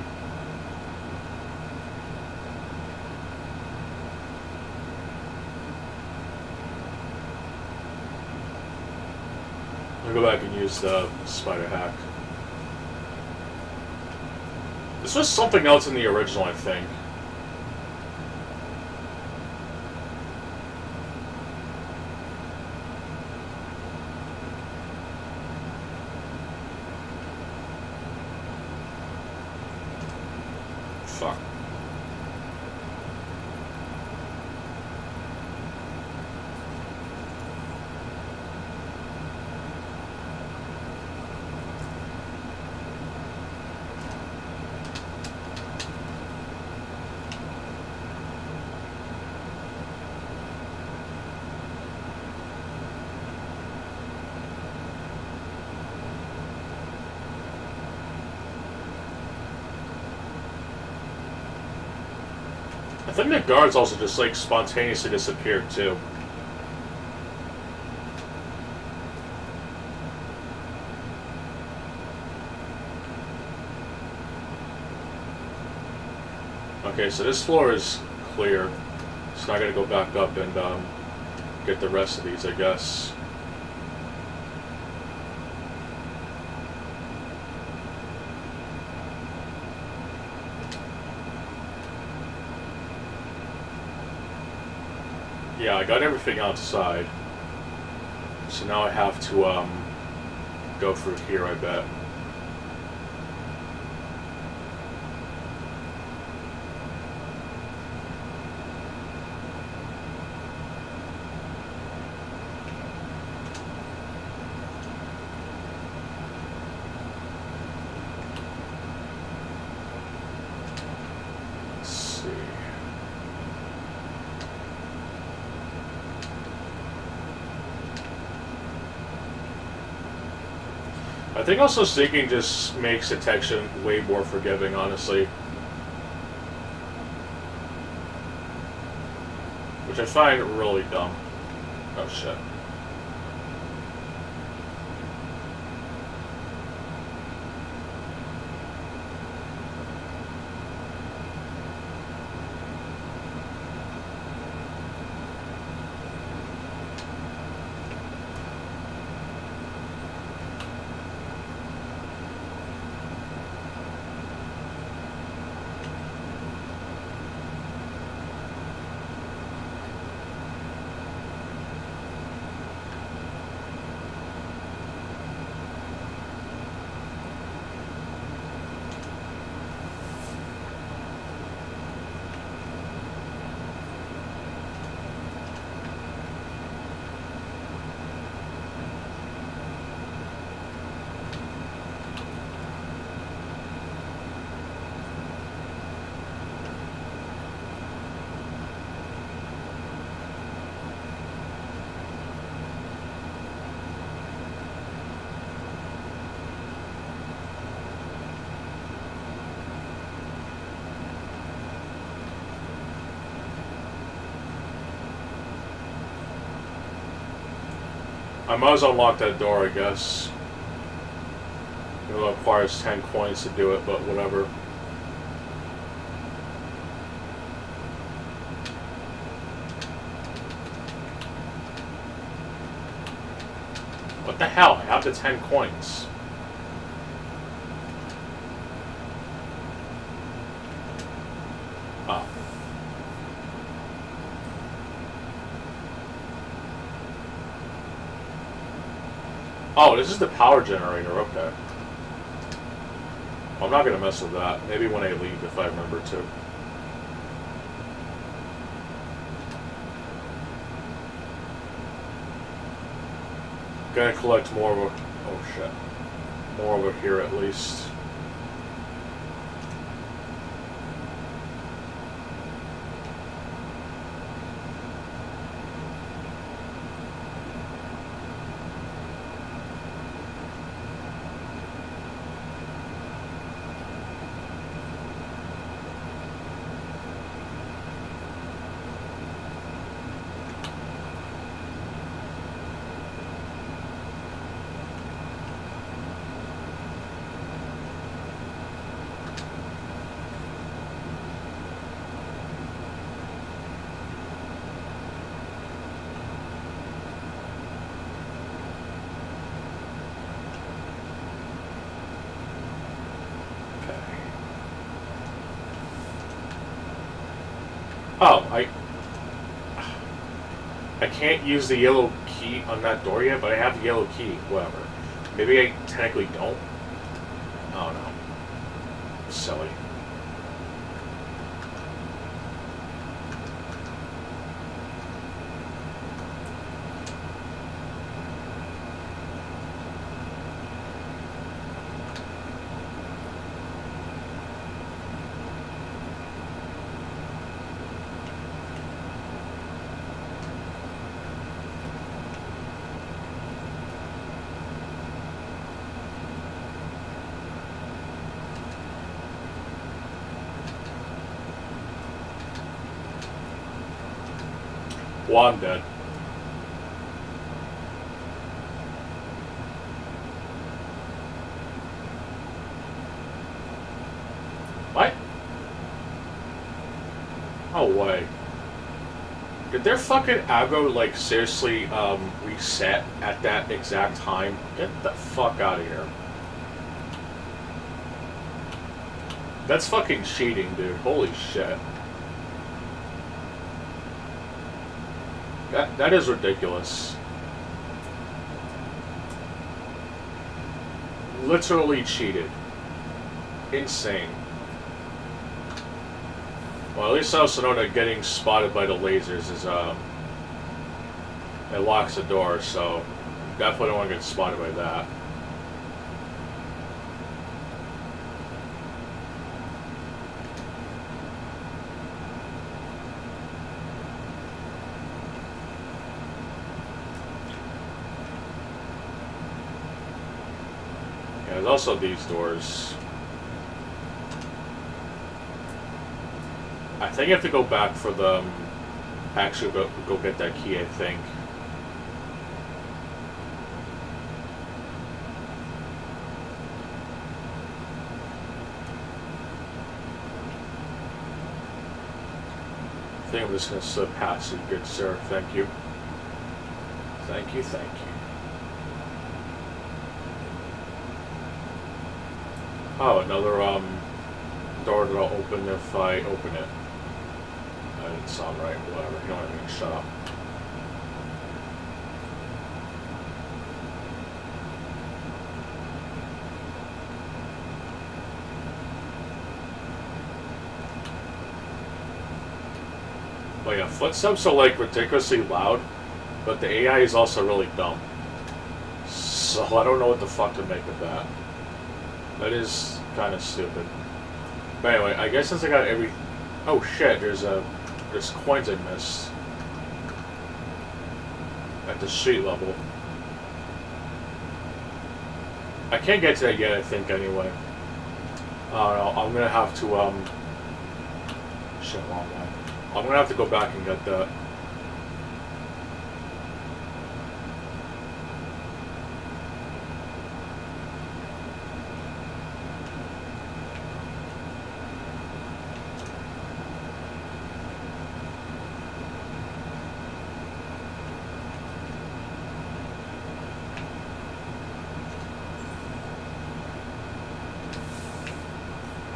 I'll go back and use the spider hack. This was something else in the original, I think. Fuck. I think the guards also just like spontaneously disappeared too. Okay, so this floor is clear. So I gotta go back up and get the rest of these, I guess. Yeah, I got everything outside. So now I have to go through here, I bet. I think also sneaking just makes detection way more forgiving, honestly. Which I find really dumb. Oh shit. I might as well unlock that door, I guess. It requires 10 coins to do it, but whatever. What the hell? I have the 10 coins. Oh. Oh, this is the power generator, okay. Well, I'm not going to mess with that. Maybe when I leave, if I remember to. Gonna collect more over... Oh, shit. More over here, at least. I can't use the yellow key on that door yet, but I have the yellow key. Whatever. Maybe I technically don't. I don't know. Silly. Well, I'm dead. What? Oh, way. Did their fucking aggro, like, seriously, reset at that exact time? Get the fuck out of here. That's fucking cheating, dude. Holy shit. That is ridiculous. Literally cheated. Insane. Well, at least I also know that getting spotted by the lasers is, it locks the door, so definitely don't want to get spotted by that. Yeah, there's also these doors. I think you have to go back for the, actually go get that key, I think. I think I'm just going to slip past you, good sir. Thank you. Thank you, thank you. Oh, another, door that'll open if I open it. That didn't sound right, whatever. You know what I mean? Shut up. But yeah, footsteps are like ridiculously loud, but the AI is also really dumb. So I don't know what the fuck to make of that. That is kind of stupid. But anyway, I guess since I got every... Oh shit, there's coins I missed. At the street level. I can't get to that yet, I think, anyway. I don't know, I'm gonna have to, shit, wrong one. I'm gonna have to go back and get that.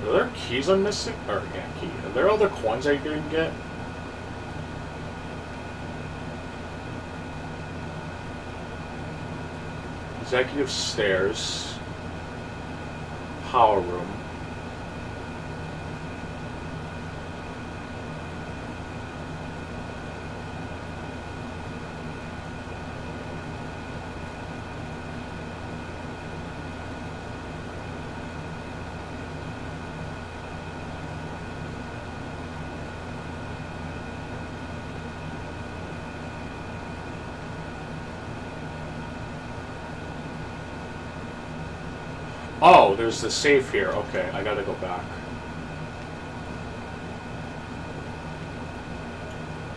Are there keys I'm missing? Or, yeah, key. Are there other coins I didn't get? Executive stairs. Power room. Oh, there's the safe here. Okay, I gotta go back.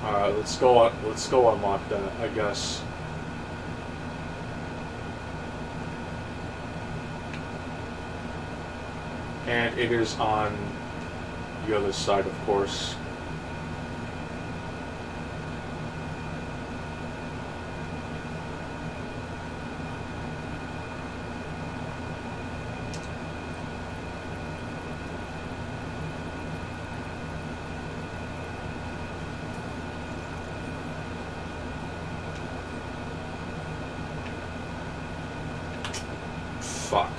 Alright, let's go unlock that, I guess. And it is on the other side, of course. Fuck.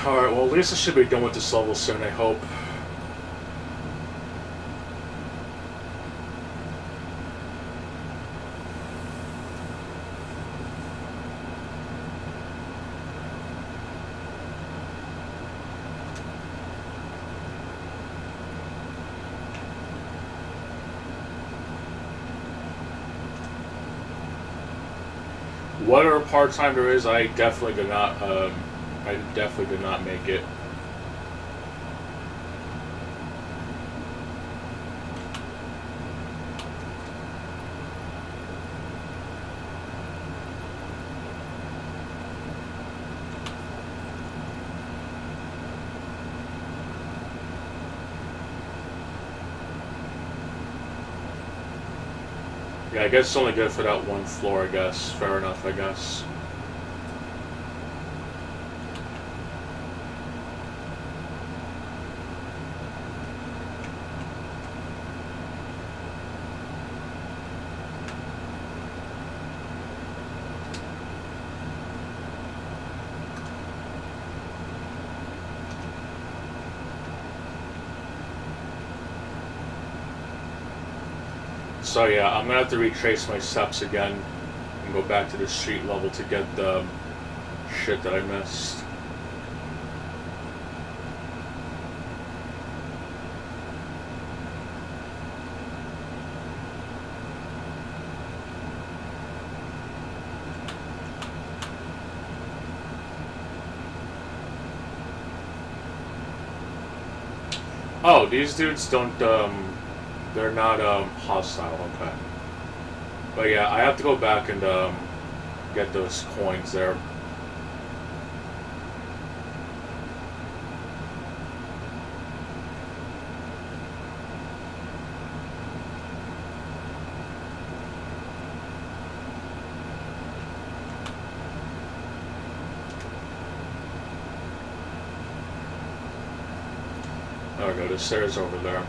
Alright, well, at least I should be done with this level soon, I hope. Whatever part-time there is, I definitely did not make it. Yeah, I guess it's only good for that one floor, I guess. Fair enough, I guess. So yeah, I'm gonna have to retrace my steps again and go back to the street level to get the shit that I missed. Oh, these dudes don't, they're not, hostile, okay. But yeah, I have to go back and, get those coins there. There we go, the stairs over there.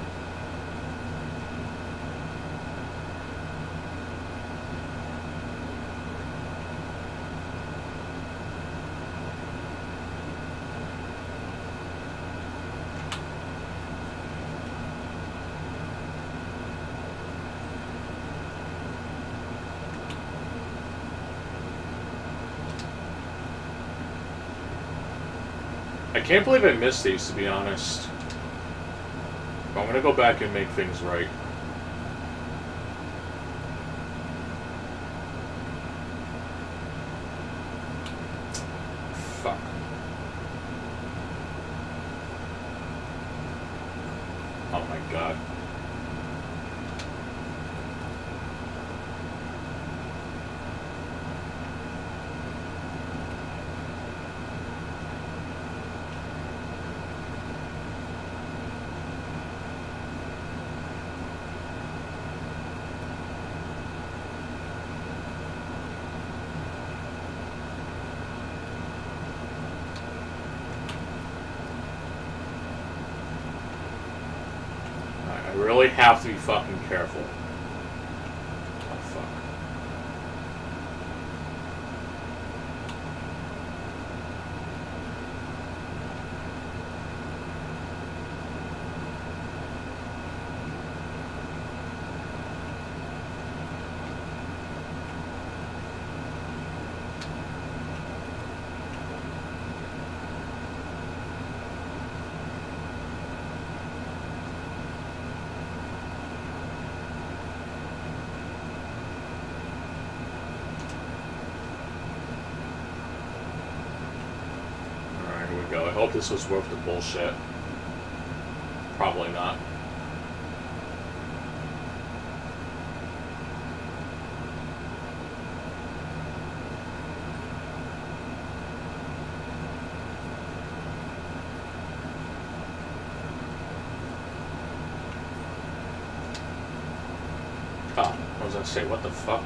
I can't believe I missed these, to be honest. But I'm gonna go back and make things right. Fuck. Oh my god. I really have to be fucking careful. Oh, fuck. to go. I hope this was worth the bullshit. Probably not. Oh, I was gonna say, what the fuck?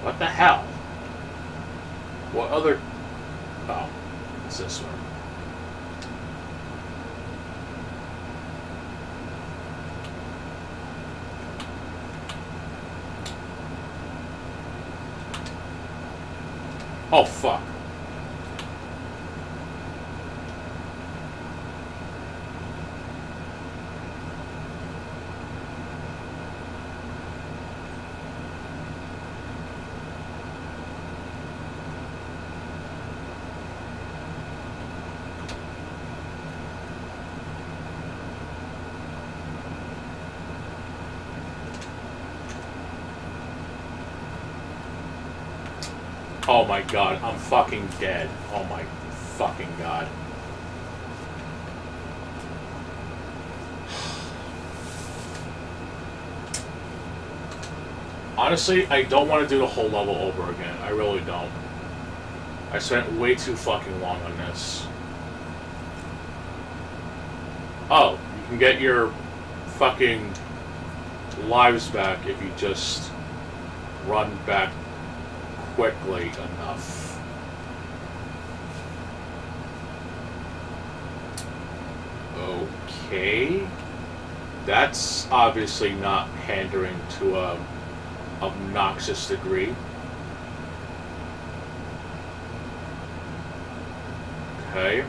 What the hell? What other... Oh, it's this one. Oh, fuck. Oh my god, I'm fucking dead. Oh my fucking god. Honestly, I don't want to do the whole level over again. I really don't. I spent way too fucking long on this. Oh, you can get your fucking lives back if you just run back quickly enough. Okay. That's obviously not pandering to a obnoxious degree. Okay.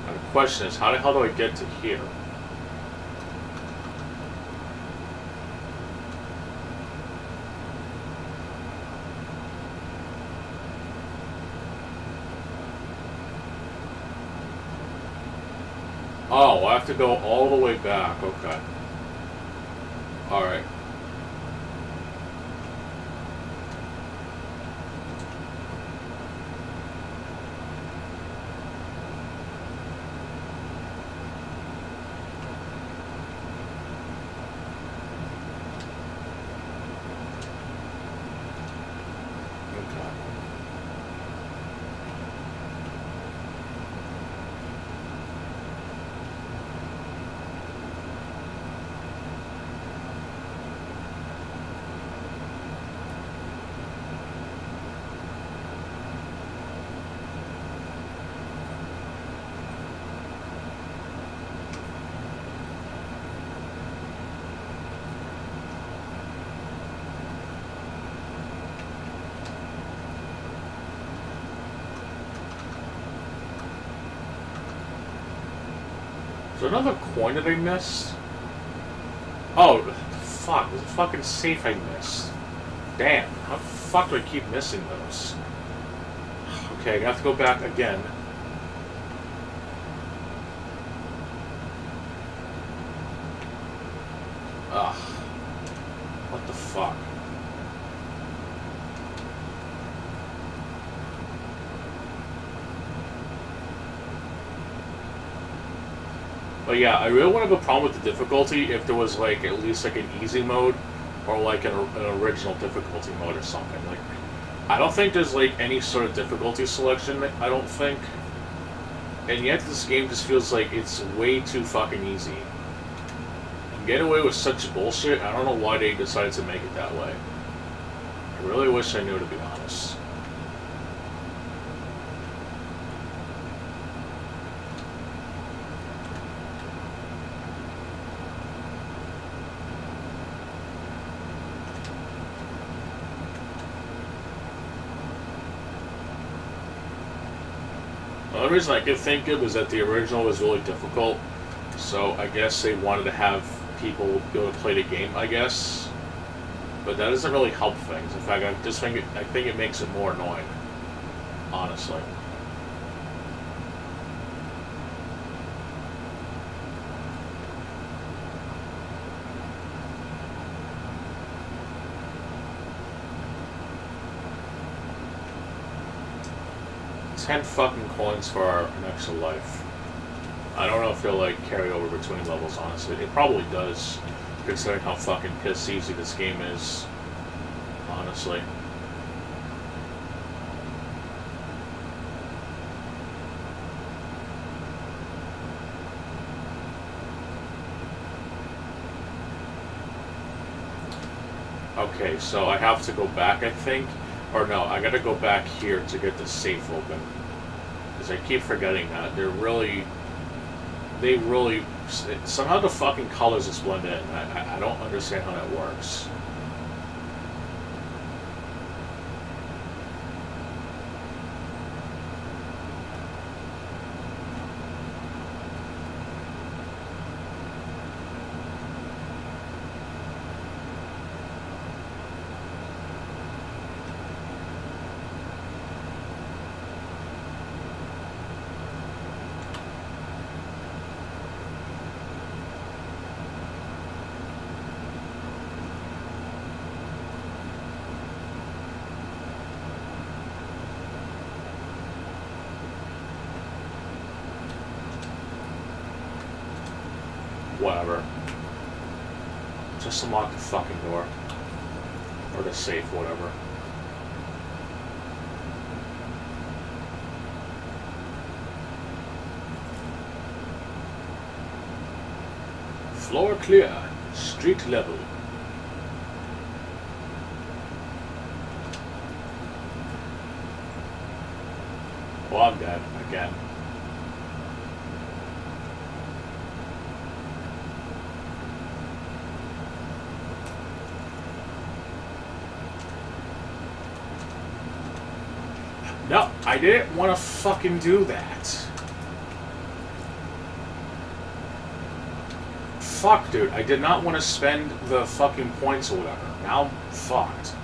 The question is, how the hell do I get to here? Oh, I have to go all the way back. Okay. Alright. Is there another coin that I missed? Oh, fuck. There's a fucking safe I missed. Damn. How the fuck do I keep missing those? Okay, I have to go back again. Ugh. What the fuck? But yeah, I really wouldn't have a problem with the difficulty if there was like at least like an easy mode or like an original difficulty mode or something. Like, I don't think there's like any sort of difficulty selection. I don't think, and yet this game just feels like it's way too fucking easy. And get away with such bullshit. I don't know why they decided to make it that way. I really wish I knew, to be honest. The only reason I could think of is that the original was really difficult, so I guess they wanted to have people be able to play the game, I guess. But that doesn't really help things. In fact, I think it makes it more annoying. Honestly. $10 fucking coins for an extra life. I don't know if they'll like carry over between levels, honestly. It probably does, considering how fucking piss easy this game is. Honestly. Okay, so I have to go back, I think. Or no, I gotta go back here to get the safe open. Because I keep forgetting that. They really... Somehow the fucking colors just blend in. I don't understand how that works. Whatever. Just unlock the fucking door. Or the safe, whatever. Floor clear. Street level. Well, I'm dead. Again. No, I didn't want to fucking do that. Fuck, dude. I did not want to spend the fucking points or whatever. Now I'm fucked.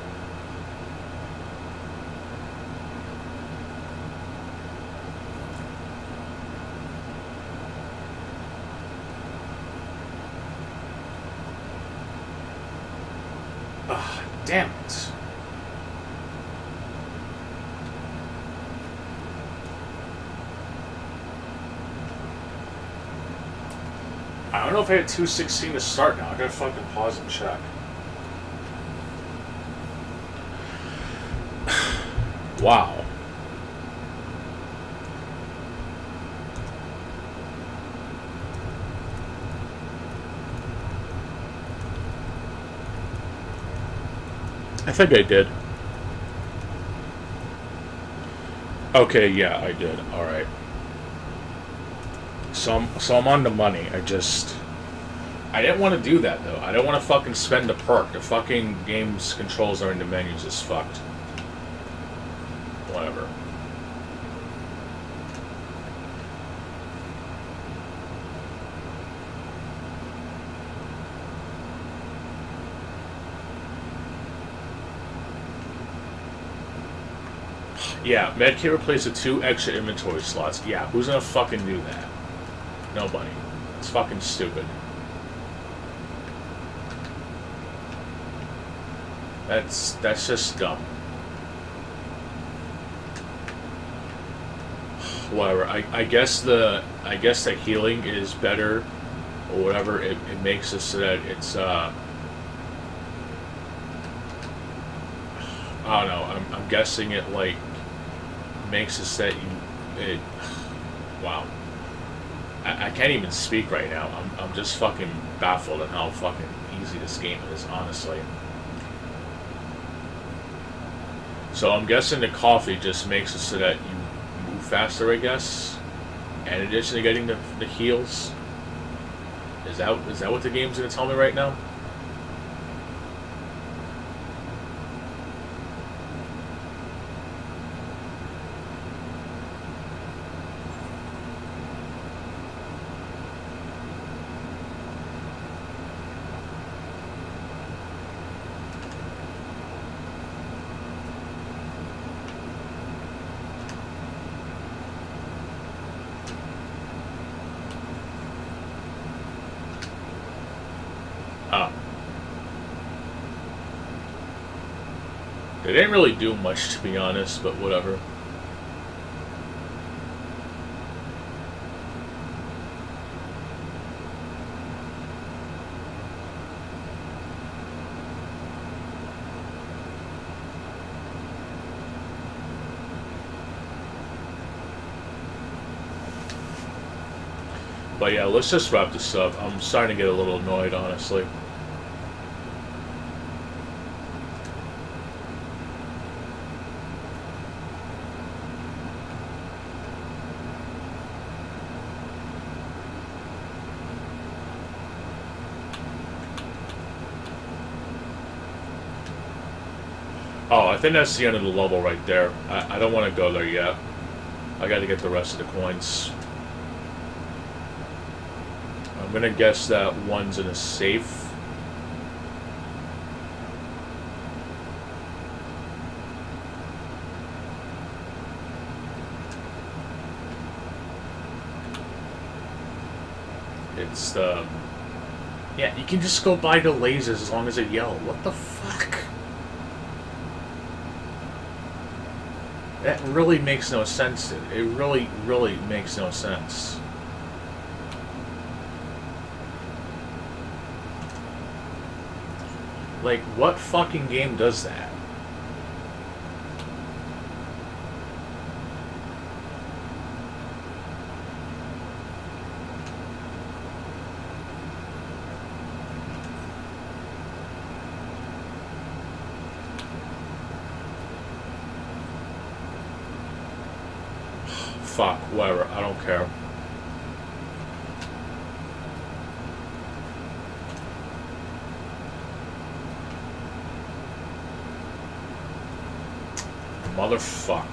Ugh, damn it. I don't know if I had 216 to start now. I gotta fucking pause and check. Wow. I think I did. Okay, yeah, I did. Alright. So I'm on the money. I didn't want to do that, though. I didn't want to fucking spend the perk. The fucking game's controls are in the menus is fucked. Whatever. Yeah, Medkit replaced with 2 extra inventory slots. Yeah, who's gonna fucking do that? Nobody. It's fucking stupid. That's just dumb. Whatever. I guess the healing is better or whatever. It makes it so that it's I don't know. I'm guessing it like makes it so that wow. I can't even speak right now. I'm just fucking baffled at how fucking easy this game is, honestly. So I'm guessing the coffee just makes it so that you move faster, I guess. In addition to getting the heals. Is that what the game's gonna tell me right now? They didn't really do much, to be honest, but whatever. But yeah, let's just wrap this up. I'm starting to get a little annoyed, honestly. Oh, I think that's the end of the level right there. I don't want to go there yet. I got to get the rest of the coins. I'm gonna guess that one's in a safe. It's the... Yeah, you can just go by the lasers as long as they yell. What the fuck? That really makes no sense. It really, really makes no sense. Like, what fucking game does that? Fuck, whatever, I don't care. Motherfuck.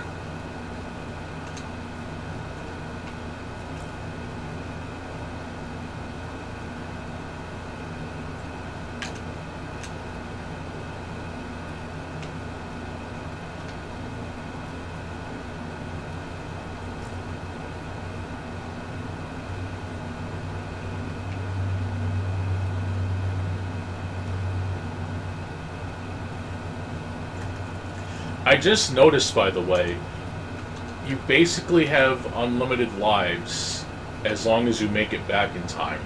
I just noticed, by the way, you basically have unlimited lives as long as you make it back in time.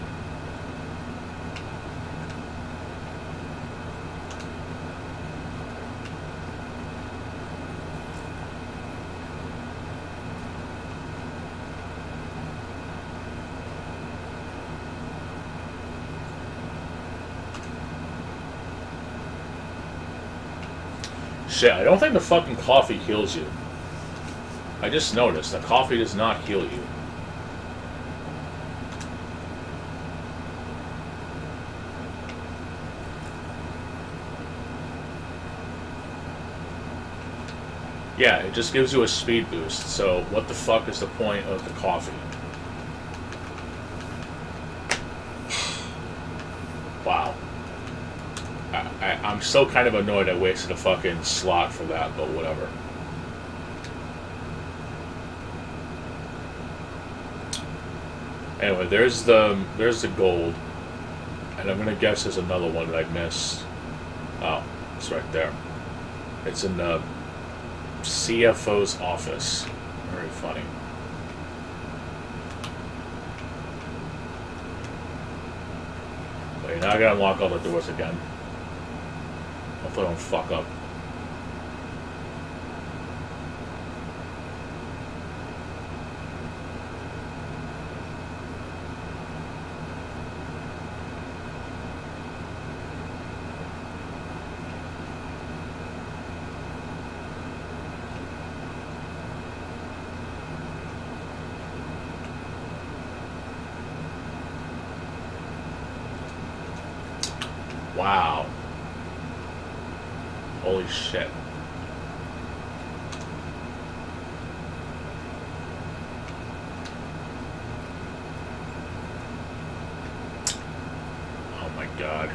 Shit, I don't think the fucking coffee heals you. I just noticed, the coffee does not heal you. Yeah, it just gives you a speed boost, so what the fuck is the point of the coffee? Wow. I'm still kind of annoyed I wasted a fucking slot for that, but whatever. Anyway, there's the gold. And I'm gonna guess there's another one that I missed. Oh, it's right there. It's in the CFO's office. Very funny. Wait, now I gotta unlock all the doors again. Hopefully I don't fuck up. Wow. Holy shit. Oh my god.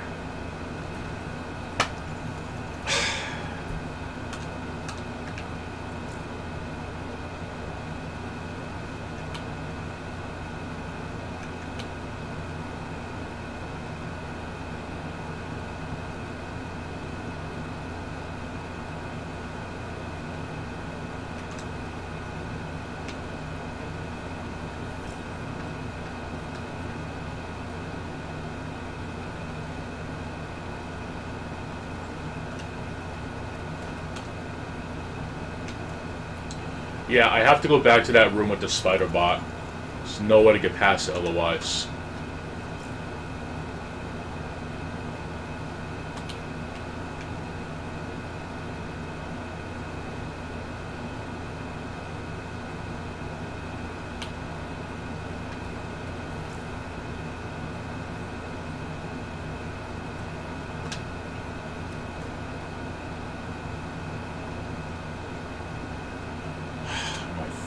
Yeah, I have to go back to that room with the spider bot. There's no way to get past it otherwise.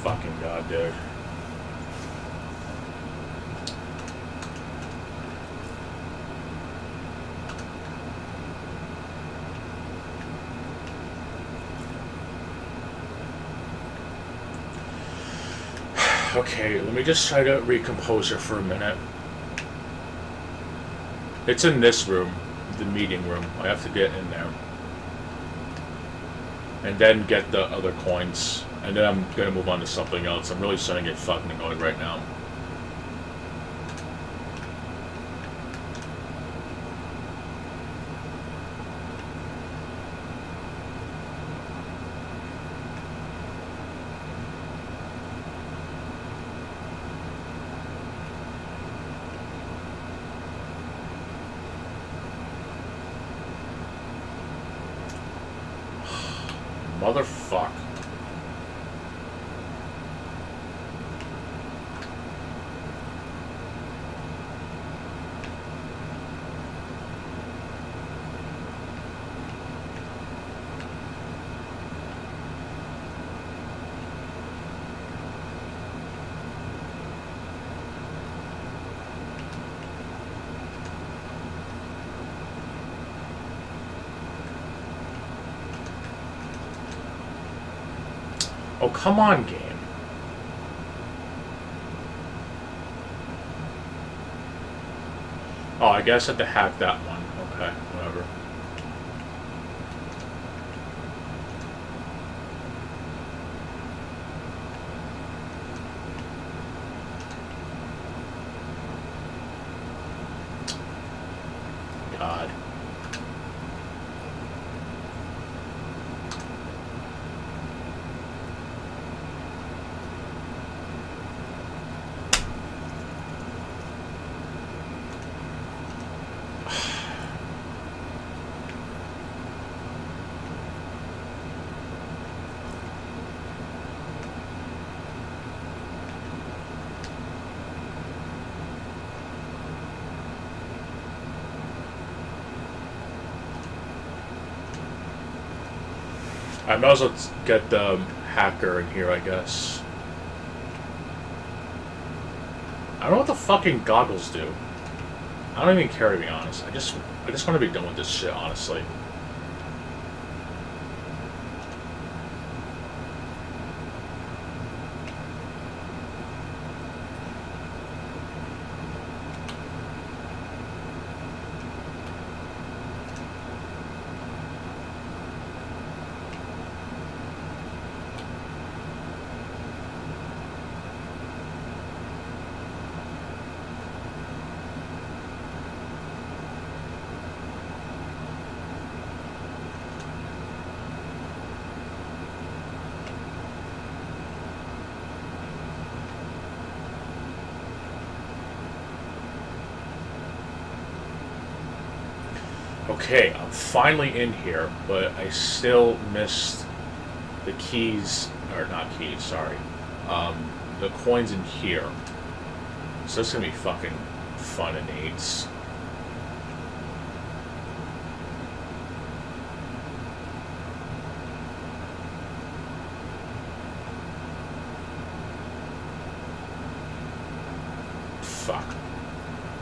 Fucking god, dude. Okay, let me just try to recompose her for a minute. It's in this room, the meeting room. I have to get in there. And then get the other coins. And then I'm gonna move on to something else. I'm really starting to get fucking annoyed right now. Motherfuck. Oh, come on, game. Oh, I guess I have to hack that one. Okay, whatever. God. I might as well get the hacker in here, I guess. I don't know what the fucking goggles do. I don't even care, to be honest. I just want to be done with this shit, honestly. Okay, I'm finally in here, but I still missed the keys, or not keys, sorry. The coins in here. So this is gonna be fucking fun and AIDS. Fuck.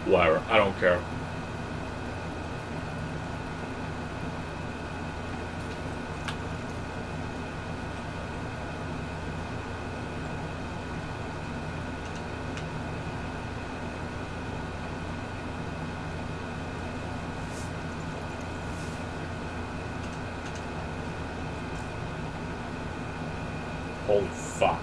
Whatever, I don't care. Holy fuck.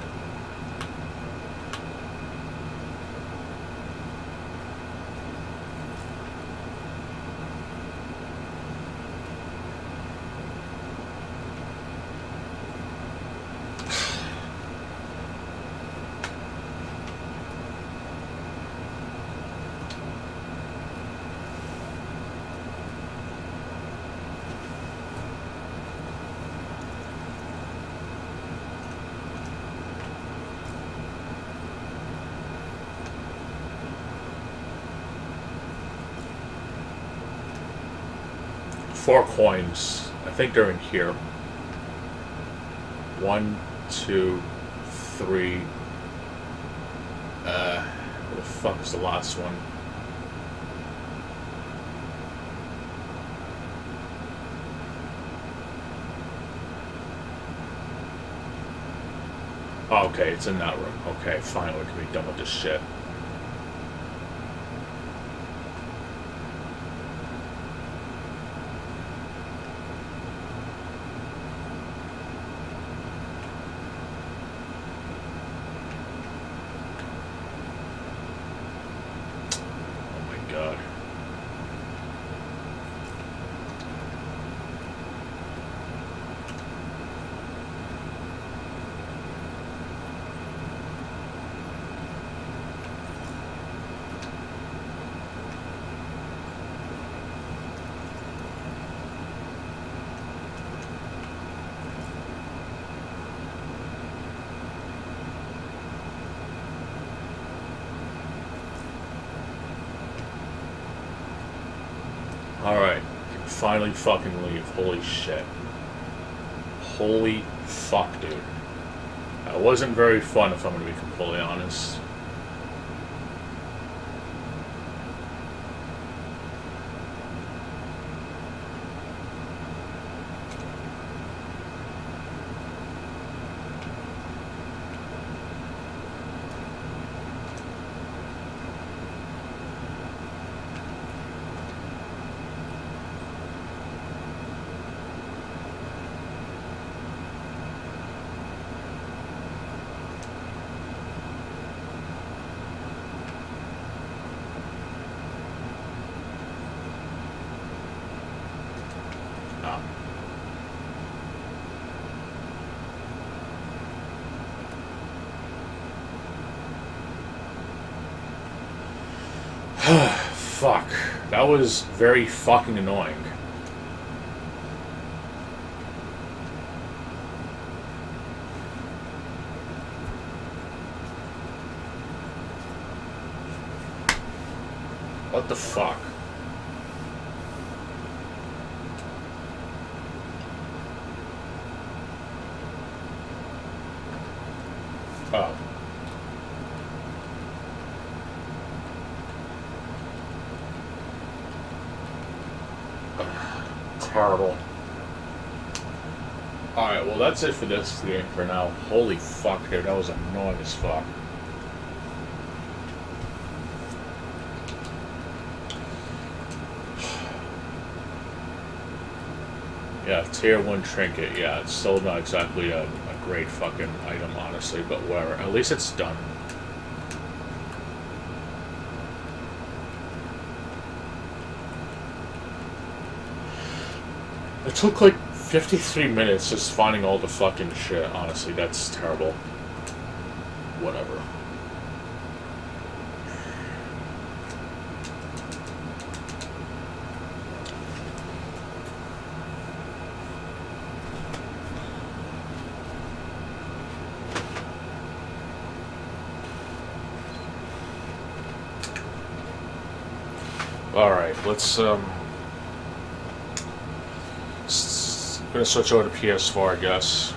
4 coins. I think they're in here. 1, 2, 3. Where the fuck is the last one? Oh, okay, it's in that room. Okay, finally we can be done with this shit. Alright, finally fucking leave. Holy shit. Holy fuck, dude. That wasn't very fun, if I'm gonna be completely honest. Fuck. That was very fucking annoying. What the fuck? Oh. Terrible. Alright, well that's it for this game for now. Holy fuck, dude, that was annoying as fuck. Yeah, tier 1 trinket, yeah, it's still not exactly a great fucking item, honestly, but whatever. At least it's done. It took like 53 minutes just finding all the fucking shit, honestly, that's terrible. Whatever. Alright, let's gonna switch over to PS4, I guess.